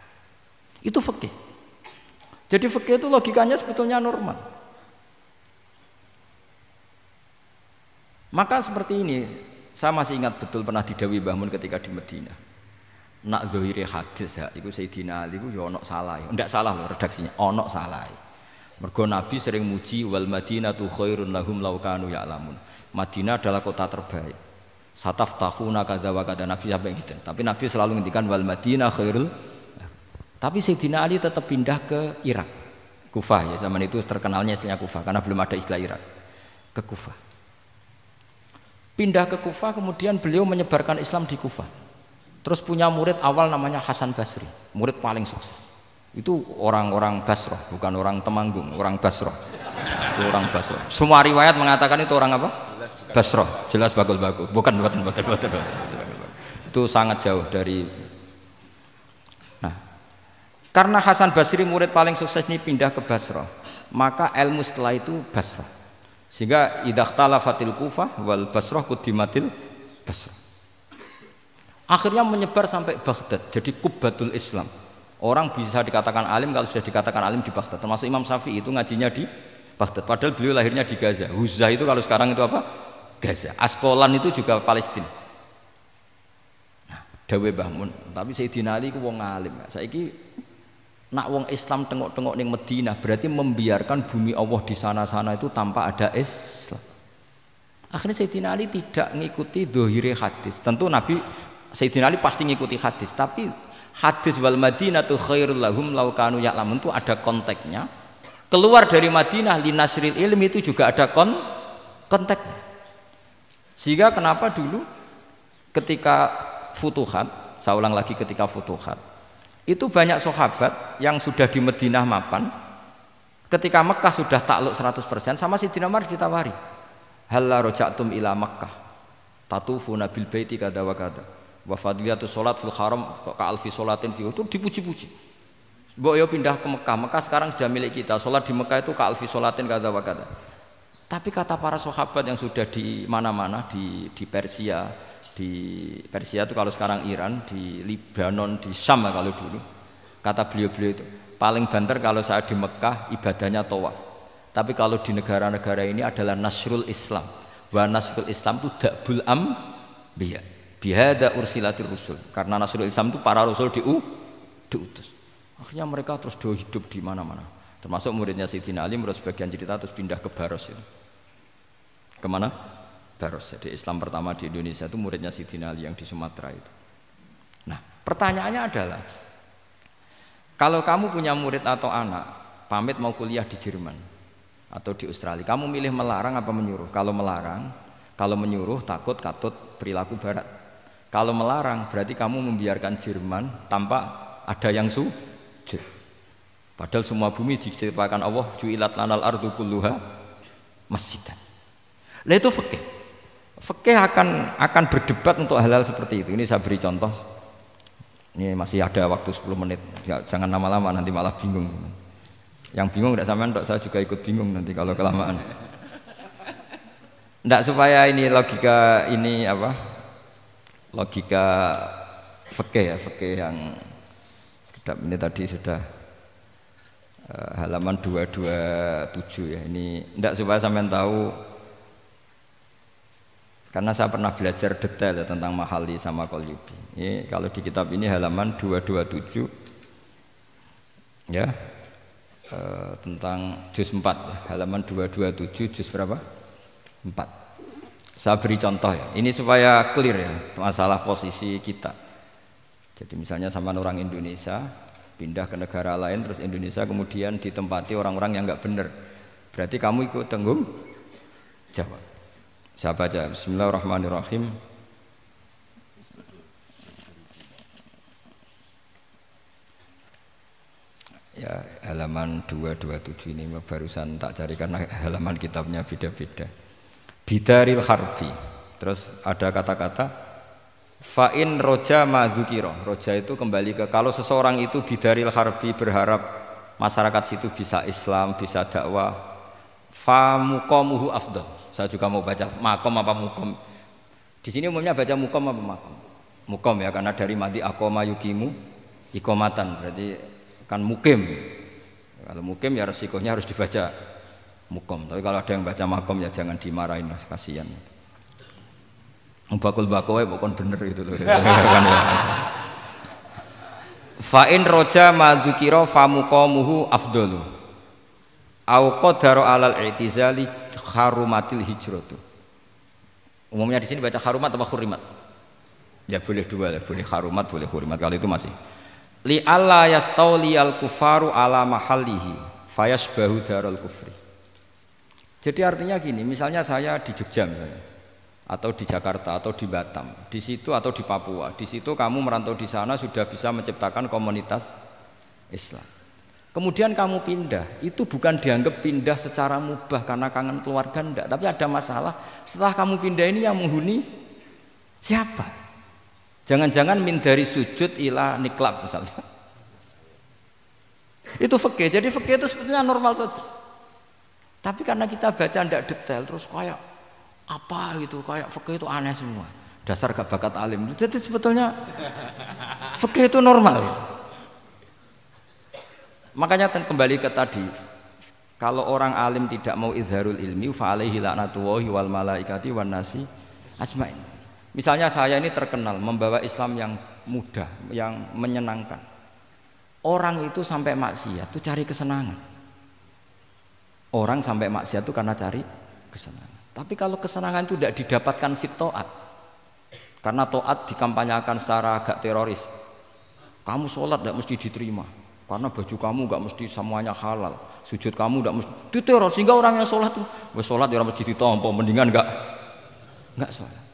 Itu fikih. Jadi fikih itu logikanya sebetulnya normal. Maka seperti ini, saya masih ingat betul pernah didhawuhi Mbah Mun ketika di Madinah. Nak zahire hadis ya, iku Sayyidina Ali ku ya ono salah ya. Ndak salah loh redaksinya, ono salah. Mergo Nabi sering muji wal Madinatu khairun lahum law kanu ya'lamun. Madinah adalah kota terbaik. Sataftahuna kadza wa kadza, Nabi sampai gitu. Tapi Nabi selalu ngendikan wal Madinah khairul. Tapi Sayyidina Ali tetap pindah ke Irak, Kufah ya, zaman itu terkenalnya istilahnya Kufah karena belum ada istilah Irak. Ke Kufah. Pindah ke Kufah, kemudian beliau menyebarkan Islam di Kufah. Terus punya murid awal namanya Hasan Basri, murid paling sukses. Itu orang-orang Basrah, bukan orang Temanggung, orang Basrah. Itu orang Basrah. Semua riwayat mengatakan itu orang apa? Basrah, jelas bagul-bagul. Bukan. Itu sangat jauh dari. Nah, karena Hasan Basri murid paling sukses ini pindah ke Basrah, maka ilmu setelah itu Basrah. Sehingga idakhtalafatil Kufah wal Basrah kudimatil Basrah. Akhirnya menyebar sampai Baghdad, jadi Kubbatul Islam. Orang bisa dikatakan alim kalau sudah dikatakan alim di Baghdad. Termasuk Imam Syafi'i itu ngajinya di Baghdad. Padahal beliau lahirnya di Gaza. Huzah itu kalau sekarang itu apa? Gaza. Askolan itu juga Palestina. Nah, dawe Mbah Mun. Tapi Sayyidina Ali ku wong alim. Saiki nak wong Islam tengok-tengok ning Madinah berarti membiarkan bumi Allah di sana-sana itu tanpa ada Islam. Akhirnya Sayyidina Ali tidak mengikuti dohire hadis. Tentu Nabi Sayyidina Ali pasti ngikuti hadis, tapi hadis wal Madinatu khairul lahum law kanu ya'lamun itu ada konteksnya. Keluar dari Madinah linasril ilmi itu juga ada konteksnya. Sehingga kenapa dulu ketika futuhat, saya ulang lagi ketika futuhat, itu banyak sahabat yang sudah di Madinah mapan, ketika Mekah sudah takluk 100%, sama Sayyidina Umar ditawari, halla raja'tum ila Makkah tatufuna bil baiti kada wa kada wa fadliyatus salat fil haram ka alfi salatin fi, itu dipuji-puji. Mbok yo pindah ke Mekah, Mekah sekarang sudah milik kita, salat di Mekah itu ka alfi salatin kada wa kada. Tapi kata para sahabat yang sudah di mana-mana, di Persia itu kalau sekarang Iran, di Lebanon, di Syam kalau dulu, kata beliau-beliau itu paling banter kalau saya di Mekah ibadahnya tawaf. Tapi kalau di negara-negara ini adalah nasrul Islam. Wa nasrul Islam itu da'bul ambiya. Bihada ursilatir rusul. Karena nasrul Islam itu para rasul diutus. Akhirnya mereka terus hidup di mana-mana. Termasuk muridnya Sayyidina Ali, menurut sebagian cerita terus pindah ke Baros itu. Kemana? Baros. Jadi Islam pertama di Indonesia itu muridnya Sayyidina Ali yang di Sumatera itu. Nah, pertanyaannya adalah, kalau kamu punya murid atau anak pamit mau kuliah di Jerman atau di Australia, kamu milih melarang apa menyuruh? Kalau melarang, kalau menyuruh takut katut perilaku barat. Kalau melarang berarti kamu membiarkan Jerman tanpa ada yang sujud. Padahal semua bumi diciptakan Allah, ju'ilat lanal ardu kulluha masjidan. Lah itu fikih. Fikih akan berdebat untuk hal-hal seperti itu. Ini saya beri contoh. Ini masih ada waktu 10 menit. Ya, jangan lama-lama nanti malah bingung. Yang bingung tidak sampean dok, saya juga ikut bingung nanti kalau kelamaan. Tidak supaya ini logika ini apa? Logika fikih ya, fikih yang sedap ini tadi sudah halaman 227 ya. Ini tidak supaya sampean tahu, karena saya pernah belajar detail ya tentang mahali sama qalyubi. Ini kalau di kitab ini halaman 227 ya, tentang juz 4 ya, halaman 227 juz berapa? 4. Saya beri contoh ya, ini supaya clear ya masalah posisi kita. Jadi misalnya sama orang Indonesia pindah ke negara lain, terus Indonesia kemudian ditempati orang-orang yang nggak benar, berarti kamu ikut tanggung jawab. Saya baca Bismillahirrahmanirrahim. Ya, halaman 227 ini barusan tak cari karena halaman kitabnya beda-beda. Bidaril harbi. Terus ada kata-kata fa'in roja madzukiro. Roja itu kembali ke kalau seseorang itu bidaril harbi berharap masyarakat situ bisa Islam, bisa dakwah, fa muqamuhu afdal. Saya juga mau baca makom apa mukom. Di sini umumnya baca mukom apa makom. Mukom ya, karena dari mati akoma yukimu ikomatan, berarti kan mukim. Kalau mukim ya resikonya harus dibaca mukom. Tapi kalau ada yang baca makom ya jangan dimarahin, kasihan. Bakul bakowe bukan bener itu loh. Fa'in roja madzukiro famuqamuhu afdalu. Au qadara alal i'tizali harumatil hijratu. Umumnya di sini baca harumat atau hurimat? Ya boleh dua, boleh harumat, boleh hurimat. Kalau itu masih li alla yastauliyal kufaru ala mahallihi fayasbahu darul kufri. Jadi artinya gini, misalnya saya di Jogja misalnya, atau di Jakarta atau di Batam, di situ atau di Papua, di situ kamu merantau di sana sudah bisa menciptakan komunitas Islam. Kemudian kamu pindah, itu bukan dianggap pindah secara mubah karena kangen keluarga, enggak, tapi ada masalah. Setelah kamu pindah ini yang menghuni siapa? Jangan-jangan min dari sujud ila niklab misalnya. Itu fikih. Jadi fikih itu sebetulnya normal saja. Tapi karena kita baca tidak detail, terus kayak apa gitu, kayak fikih itu aneh semua. Dasar gak bakat alim. Jadi sebetulnya fikih itu normal. Ya. Makanya kembali ke tadi, kalau orang alim tidak mau izharul ilmi, fa alaihi laknatullahi wal malaikati wan nasi ajmain. Misalnya saya ini terkenal membawa Islam yang mudah, yang menyenangkan. Orang itu sampai maksiat itu cari kesenangan. Orang sampai maksiat itu karena cari kesenangan. Tapi kalau kesenangan itu tidak didapatkan fit to'at, karena to'at dikampanyakan secara agak teroris. Kamu sholat tidak mesti diterima, karena baju kamu nggak mesti semuanya halal, sujud kamu nggak mesti diteror, sehingga orang yang sholat tuh, sholat ya orang mesti ditompo, mendingan nggak sholat.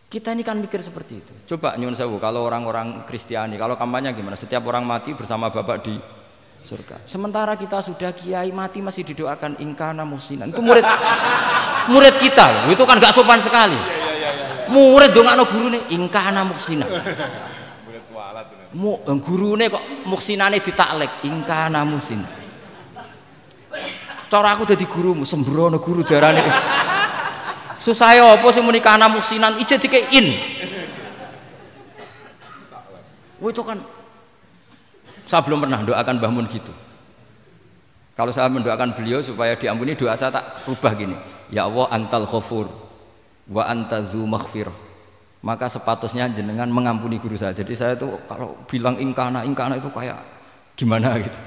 Kita ini kan mikir seperti itu. Coba nyun sewu, kalau orang-orang Kristiani, kalau kampanye gimana? Setiap orang mati bersama Bapak di surga. Sementara kita sudah kiai mati masih didoakan ingkana musinan. Itu murid kita, itu kan gak sopan sekali. Murid dongakno gurune ingkana musinan. Murid kualat. Gurune kok muksinane ditaklek ingkana musinan. Cara aku dadi gurumu sembrono guru darane. Susah ya apa sing muni kana musinan ije dikein. Itu kan saya belum pernah doakan Mbah Mun gitu. Kalau saya mendoakan beliau supaya diampuni, doa saya tak rubah gini. Ya Allah antal ghafur wa anta dzu maghfirah. Maka sepatutnya jenengan mengampuni guru saya. Jadi saya itu kalau bilang ingkana itu kayak gimana gitu.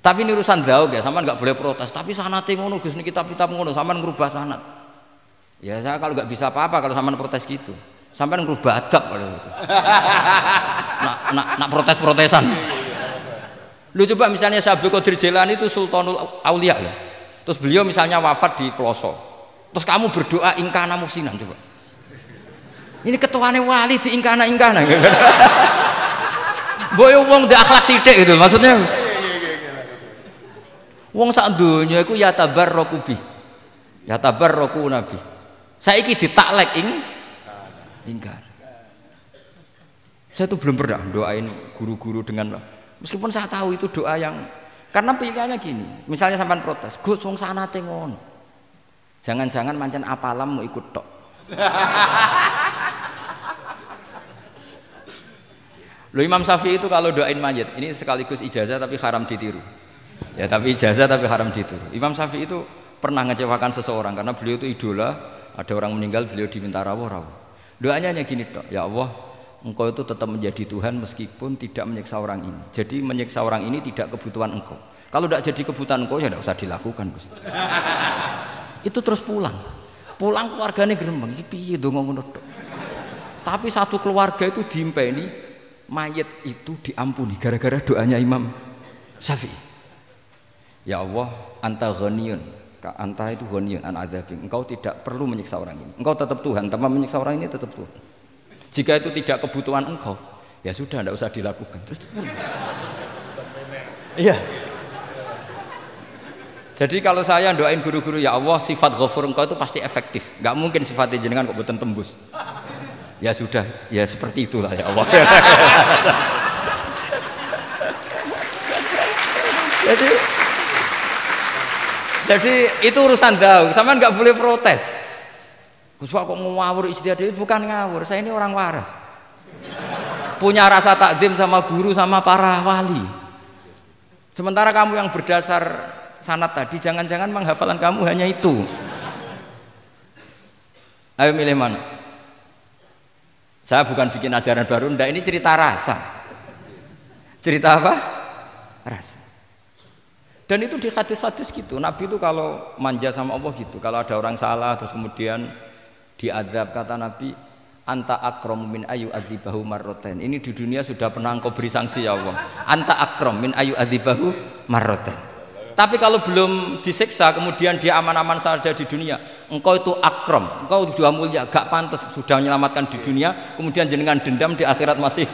Tapi ini urusan zauk ya, sampean enggak boleh protes. Tapi sanate ngono Gus, niki kitab ngono, sampean ngrubah sanad. Ya saya kalau enggak bisa apa-apa kalau sampean protes gitu. Sampai ngerubah adab kalau itu. Nak protes-protesan. Lu coba misalnya Syekh Abdul Qadir Jailani itu Sultanul Aulia ya. Terus beliau misalnya wafat di Ploso. Terus kamu berdoa ingkana musinan coba. Ini ketuane wali di ingkana. Boyo wong ndek akhlak sithik gitu maksudnya. Wong sak donya iku ya tabarraku bi. Ya tabarraku nabi. Saiki ditaklek ingkar. Saya tuh belum pernah doain guru-guru dengan, meskipun saya tahu itu doa yang Karena pilihannya gini, misalnya sampean protes, Gus wong sanate ngono. Jangan-jangan mancen apalam mau ikut tok. Loh Imam Syafi'i itu kalau doain mayit, ini sekaligus ijazah tapi haram ditiru. Ya tapi ijazah tapi haram ditiru. Imam Syafi'i itu pernah ngecewakan seseorang karena beliau itu idola, ada orang meninggal beliau diminta rawuh-rawuh. Doanya hanya gini tok, ya Allah, Engkau itu tetap menjadi Tuhan meskipun tidak menyiksa orang ini. Jadi menyiksa orang ini tidak kebutuhan Engkau. Kalau tidak jadi kebutuhan Engkau ya tidak usah dilakukan. Itu terus pulang keluarganya gerembang, piye donga ngono tok. Tapi satu keluarga itu diimpeni mayit itu diampuni gara-gara doanya Imam Syafi'i. Ya Allah, anta ghaniyun, anta itu ghaniyun an adzabi. Engkau tidak perlu menyiksa orang ini. Engkau tetap Tuhan, tanpa menyiksa orang ini tetap Tuhan. Jika itu tidak kebutuhan engkau, ya sudah tidak usah dilakukan. Terus iya. Jadi kalau saya doain guru-guru, ya Allah sifat ghafur engkau itu pasti efektif. Nggak mungkin sifatnya jenengan kok boten tembus. Ya sudah, ya seperti itulah ya Allah. Jadi itu urusan daun, sampean nggak boleh protes. Gus Pak kok ngawur istiadat itu bukan ngawur, saya ini orang waras. Punya rasa takzim sama guru sama para wali. Sementara kamu yang berdasar sanad tadi, jangan-jangan menghafalan kamu hanya itu. Ayo milih mana? Saya bukan bikin ajaran baru, ndak, ini cerita rasa. Cerita apa? Rasa. Dan itu di hadis-hadis gitu. Nabi itu kalau manja sama Allah gitu. Kalau ada orang salah terus kemudian diazab, kata Nabi, anta akram min ayu adzibahu marroten. Ini di dunia sudah pernah engkau beri sanksi ya Allah. Anta akram min ayu adzibahu marroten. Tapi kalau belum disiksa kemudian dia aman-aman saja di dunia, engkau itu akram, engkau sudah mulia, gak pantas sudah menyelamatkan di dunia, kemudian jenengan dendam di akhirat masih.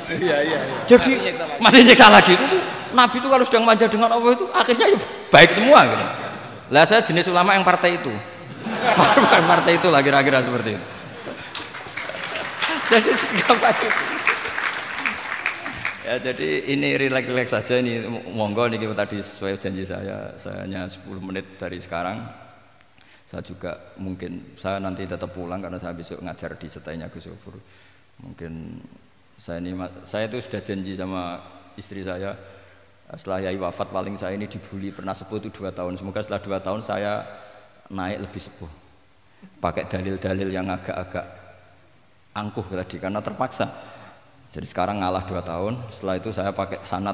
Jadi masih nyiksa lagi. Itu Nabi itu kalau sedang manja dengan Allah itu akhirnya ya baik semua gitu. Lah saya jenis ulama yang partai itu. Partai itulah kira-kira seperti itu. Jadi segampang itu. Ya jadi ini relax saja, ini monggo nih tadi sesuai janji saya hanya 10 menit dari sekarang. Saya juga mungkin saya nanti tetap pulang karena saya besok ngajar di setainya Gus Gofur. Mungkin saya itu sudah janji sama istri saya setelah Yai wafat paling saya ini dibully pernah sepuh itu 2 tahun. Semoga setelah 2 tahun saya naik lebih sepuh. Pakai dalil-dalil yang agak-agak angkuh tadi karena terpaksa. Jadi sekarang ngalah 2 tahun, setelah itu saya pakai sanad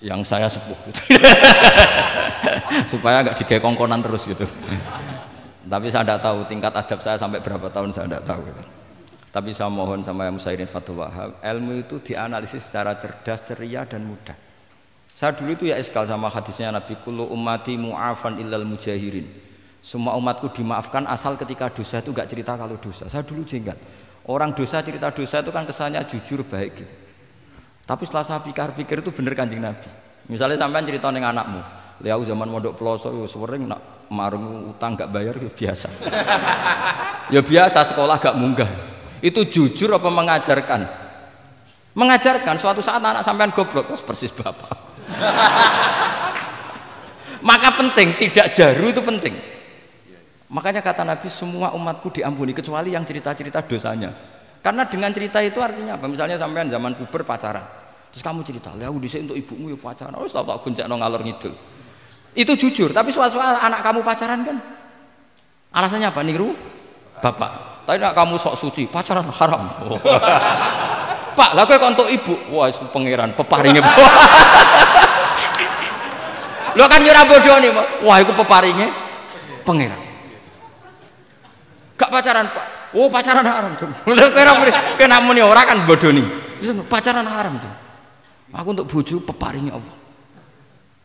yang saya sepuh gitu. Supaya nggak digekongkonan terus gitu. Tapi saya tidak tahu tingkat adab saya sampai berapa tahun, saya tidak tahu gitu. Tapi saya mohon sama yang Musairin Fathul Wahab, ilmu itu dianalisis secara cerdas, ceria dan mudah. Saya dulu itu ya iskal sama hadisnya Nabi, kullu ummati mu'afan illal mujahirin. Semua umatku dimaafkan asal ketika dosa itu nggak cerita kalau dosa. Saya dulu jenggat. Orang dosa, cerita dosa itu kan kesannya jujur baik gitu. Tapi setelah saya pikir-pikir itu bener Kanjeng Nabi. Misalnya sampean cerita dengan anakmu, lihat zaman mondok peloso, sering nak marung utang gak bayar ya biasa. Ya biasa sekolah gak munggah. Itu jujur apa mengajarkan? Mengajarkan. Suatu saat anak sampean goblok, persis bapak. Maka penting, tidak jaru itu penting. Makanya kata Nabi, semua umatku diampuni kecuali yang cerita-cerita dosanya. Karena dengan cerita itu artinya apa? Misalnya sampean zaman puber pacaran, terus kamu cerita, lihat disini untuk ibumu ya pacaran, oh tak gonjak no ngalor ngidul. Itu jujur, tapi suatu anak kamu pacaran kan, alasannya apa? Niru bapak. Tapi nak kamu sok suci, pacaran haram. Oh. Pak, lah kowe kok untuk ibu, wah itu pangeran, peparinge. Lo kan nyerah bodoh nih, wah itu peparinge pangeran. Gak pacaran Pak, oh pacaran haram tuh. Kena muni orang kan bodoh nih. Pacaran haram tuh. Aku untuk bojo peparingnya Allah.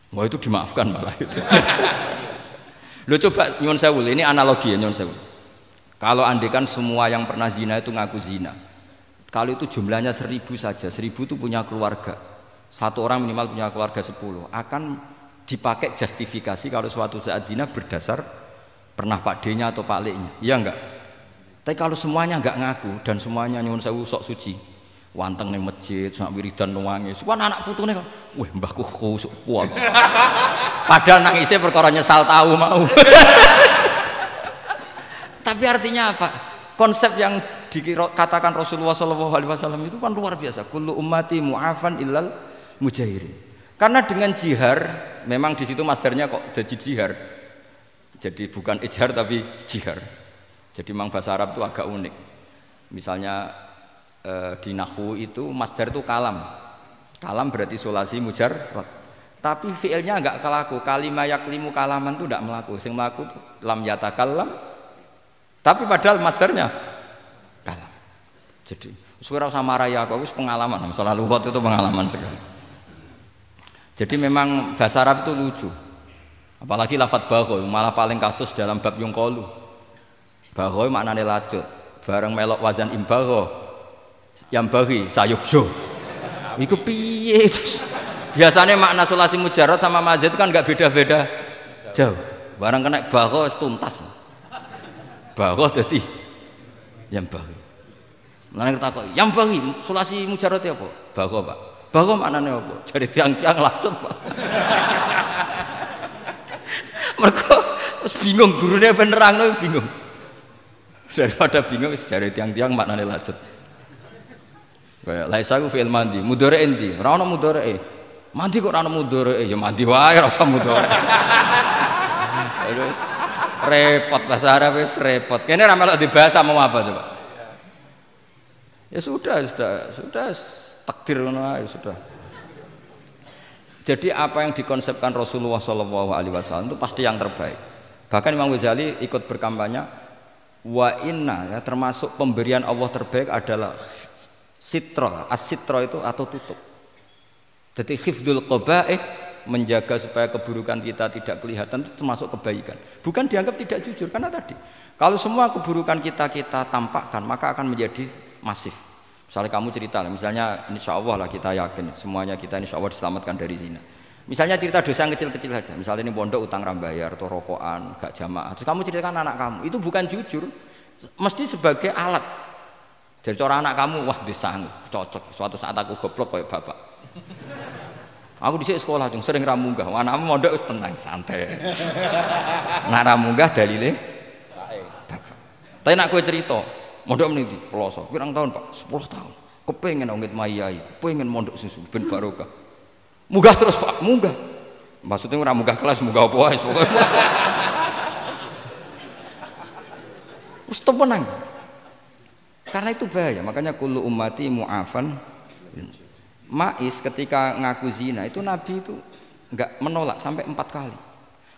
Wah itu dimaafkan malah itu. Lo coba nyuwun sewu, ini analogi ya nyuwun sewu. Kalau andekan semua yang pernah zina itu ngaku zina, kalau itu jumlahnya 1000 saja, 1000 itu punya keluarga. Satu orang minimal punya keluarga 10. Akan dipakai justifikasi kalau suatu saat zina berdasar pernah Pak D-nya atau Pak L-nya, iya enggak? Tapi kalau semuanya enggak ngaku dan semuanya nyuwun sewu sok suci, wanteng ning masjid, sak wiridan nangis. Kuwi anak putune kok, wah mbahku khusuk kuat. Padahal nangisnya perkara nyesal tahu mau. Tapi artinya apa? Konsep yang dikatakan Rasulullah SAW itu kan luar biasa. Kullu ummati mu'afan illal mujahirin. Karena dengan jihar, memang di situ masdarnya kok jadi jihar. Jadi bukan ijhar tapi jihar. Jadi memang bahasa Arab itu agak unik. Misalnya di nahwu itu masdar itu kalam. Kalam berarti sulasi mujarrad. Tapi fiilnya enggak kelaku. Kalimah yaklimu kalaman itu enggak melaku. Sing melaku lam yatakallam. Tapi padahal masdarnya kalam. Jadi suara sama raya aku pengalaman. Masalah lughat itu pengalaman sekali. Jadi memang bahasa Arab itu lucu. Apalagi lafadz bagho malah paling kasus dalam bab yung qalu. Bagho maknane lacut. Bareng melok wazan imbagho. Yang bagi sayukjo. Iku piye terus? Biasanya makna sulasi mujarrad sama mazid kan nggak beda-beda jauh. Barang kena bagho tuntas. Bagho jadi yang bagi. Mulane kok yang bagi sulasi mujarrad apa? Bagho, Pak. Bagho maknanya apa? Jadi tiang-tiang lacut, Pak. Mereka bingung gurunya penerangno bingung. Daripada bingung jadi tiang-tiang maknanya lacut. Kayak laisa ku fi'il mandi, mudhari endi? Ora ono mudhari. Mandi kok ora ono mudhari, ya mandi wae ora usah mudhari. Terus repot bahasa Arab wis repot. Kene ora melok dibahasa mau apa coba? Ya sudah takdir ngono ae sudah. Jadi apa yang dikonsepkan Rasulullah SAW itu pasti yang terbaik. Bahkan Imam Ghazali ikut berkampanye wa inna ya, termasuk pemberian Allah terbaik adalah sitra, as-sitra itu atau tutup. Jadi hifdzul qaba'ih menjaga supaya keburukan kita tidak kelihatan itu termasuk kebaikan. Bukan dianggap tidak jujur karena tadi kalau semua keburukan kita tampakkan maka akan menjadi masif. Misalnya kamu cerita, misalnya insya Allah lah kita yakin semuanya kita insya Allah diselamatkan dari zina. Misalnya cerita dosa yang kecil-kecil saja. Misalnya ini pondok utang rambayar atau rokokan, gak jamaah. Terus kamu ceritakan anak kamu, itu bukan jujur, mesti sebagai alat. Jadi orang anak kamu, wah disanggup, cocok. Suatu saat aku goblok kayak bapak. Aku di sekolah cung sering ramunggah. Anakmu mondok wis tenang, santai. Nak ramunggah dalile bapak. Tapi nak kowe cerita, mondok meniti pelosok. Pirang tahun, Pak? 10 tahun. Kepengen ngit mayai, kepengen mondok susu ben barokah. Munggah terus, Pak, munggah. Maksudnya ora munggah kelas, munggah apa wae pokoke. Wis tenang. Karena itu bahaya, makanya kullu ummati mu'afan. Ma'is ketika ngaku zina itu Nabi itu enggak menolak sampai 4 kali.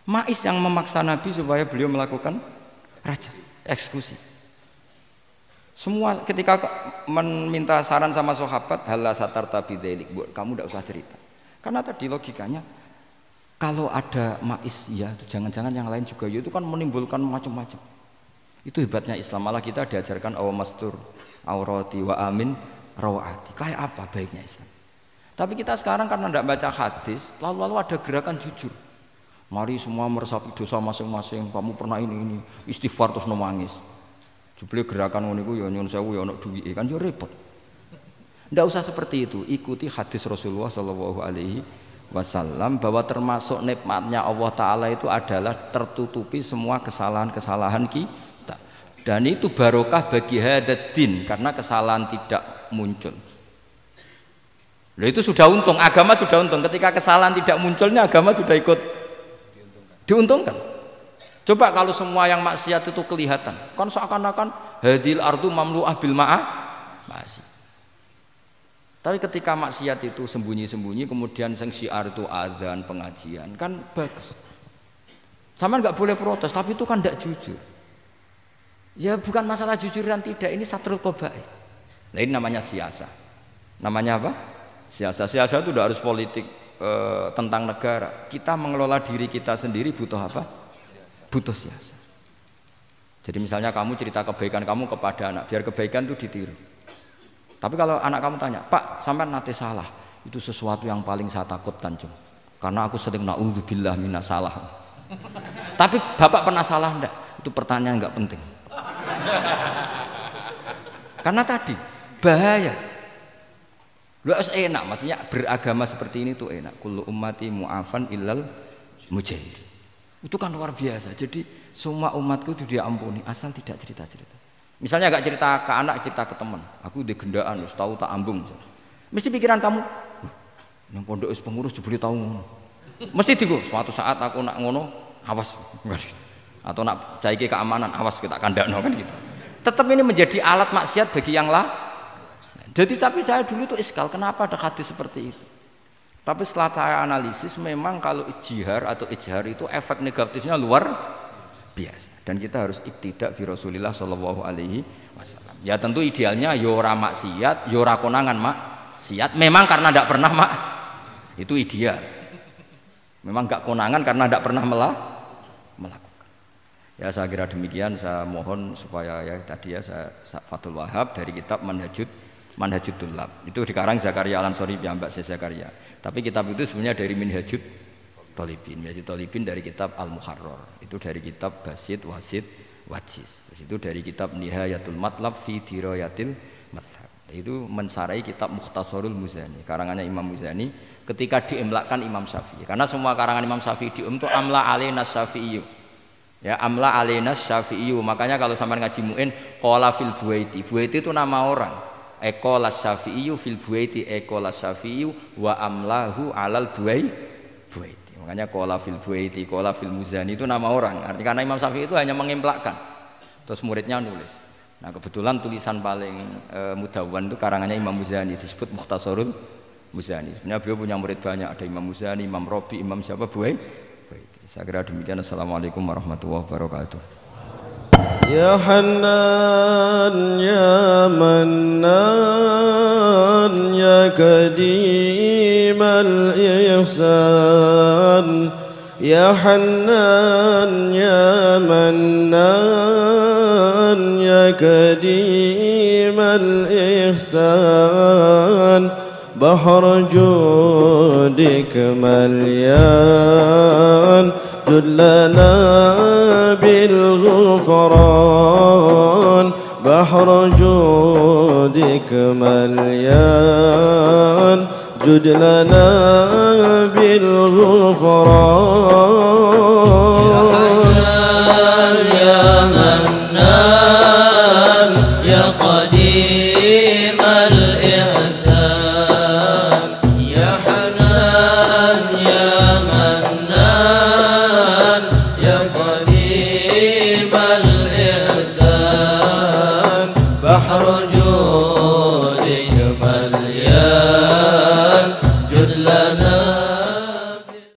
Ma'is yang memaksa Nabi supaya beliau melakukan rajam, eksekusi. Semua ketika meminta saran sama sahabat, halla satarta bidzalik, kamu enggak usah cerita. Karena tadi logikanya kalau ada Ma'is ya, jangan-jangan yang lain juga ya, itu kan menimbulkan macam-macam. Itu hebatnya Islam, malah kita diajarkan awamastur aurati wa amin rawati. Kayak apa baiknya Islam? Tapi kita sekarang karena tidak baca hadis, lalu ada gerakan jujur. Mari semua meresapi dosa masing-masing. Kamu pernah ini istighfar terus nangis. Jebule gerakan ngono iku ya nyun sewu ya ono duwike kan yo repot. Tidak usah seperti itu. Ikuti hadis Rasulullah SAW bahwa termasuk nikmatnya Allah Taala itu adalah tertutupi semua kesalahan-kesalahan kita. Dan itu barokah bagi hadaddin karena kesalahan tidak muncul. Loh itu sudah untung, agama sudah untung. Ketika kesalahan tidak munculnya agama sudah ikut diuntungkan. Coba kalau semua yang maksiat itu kelihatan, kan seakan-akan hadil ardu mamlu'ah bil ma'ah masih. Tapi ketika maksiat itu sembunyi-sembunyi, kemudian sing syiar itu adzan, pengajian, kan bagus. Sama nggak boleh protes, tapi itu kan tidak jujur. Ya bukan masalah jujur dan tidak, ini satrul qaba'ih. Nah ini namanya siasa. Namanya apa? Siasa itu tidak harus politik tentang negara. Kita mengelola diri kita sendiri butuh apa? Butuh siasa. Jadi misalnya kamu cerita kebaikan kamu kepada anak, biar kebaikan itu ditiru. Tapi kalau anak kamu tanya, Pak, sampai nate salah, itu sesuatu yang paling saya takutkan, Cung. Karena aku sering na'udzubillah minas salah. Tapi Bapak pernah salah enggak? Itu pertanyaan enggak penting. Karena tadi bahaya. Lu enak, maksudnya beragama seperti ini tuh enak. Kullu ummati mu'afan illal mujahid. Itu kan luar biasa. Jadi semua umatku itu diampuni asal tidak cerita-cerita. Misalnya gak cerita ke anak, cerita ke teman. Aku di gendaan, wis tahu tak ambung. Mesti pikiran kamu, nang pondok wis pengurus jebule tahu ngono. Mesti digo suatu saat aku nak ngono, awas gitu. Atau nak caiki keamanan, awas kita kandakno kan gitu. Tetap ini menjadi alat maksiat bagi yang lain. Jadi tapi saya dulu itu iskal, kenapa ada hadis seperti itu? Tapi setelah saya analisis, memang kalau ijtihad atau ijhar itu efek negatifnya luar biasa. Dan kita harus iktidak bi Rasulillah sallallahu alaihi wasallam. Ya tentu idealnya yo ora maksiat, yo ora konangan maksiat. Memang karena tidak pernah itu ideal. Memang enggak konangan karena tidak pernah melakukan. Ya saya kira demikian. Saya mohon supaya ya tadi ya saya Fathul Wahab dari kitab Manhajut Tullab itu dikarang Zakaria Al-Ansori piyambak Zakaria. Tapi kitab itu sebenarnya dari Minhajut Thalibin. Minhajut Thalibin dari kitab Al-Muharrar. Itu dari kitab Basit Wasit Wajiz. Terus itu dari kitab Nihayatul Matlab fi Dirayatil Madhab. Itu mensarai kitab Mukhtasarul Muzani, karangannya Imam Muzani ketika diimlakkan Imam Syafi'i. Karena semua karangan Imam Syafi'i itu amla alaina Syafi'i. Ya amla alaina Syafi'i. Makanya kalau sampean ngaji muin qala fil Buaiti. Buaiti itu nama orang. Ekolas Syafi'i fil Buaiti, ekolas Syafi'i wa amlahu alal Buaiti. Makanya qala fil Buaiti, qala fil Muzani itu nama orang. Artinya karena Imam Syafi'i itu hanya mengimplekan. Terus muridnya nulis. Nah kebetulan tulisan paling mudawwan itu karangannya Imam Muzani, disebut Mukhtasarul Muzani. Sebenarnya beliau punya murid banyak, ada Imam Muzani, Imam Robi, Imam siapa Buaiti. Saya kira demikian. Assalamualaikum warahmatullahi wabarakatuh. Ya Hannan ya Mannan ya Kadimal Ihsan Ya Hannan ya Mannan ya Kadimal Ihsan Bahar judik malyan جلنا بالغفران بحر جودك مليان جد لنا بالغفران يا منان يا قديم الإحسان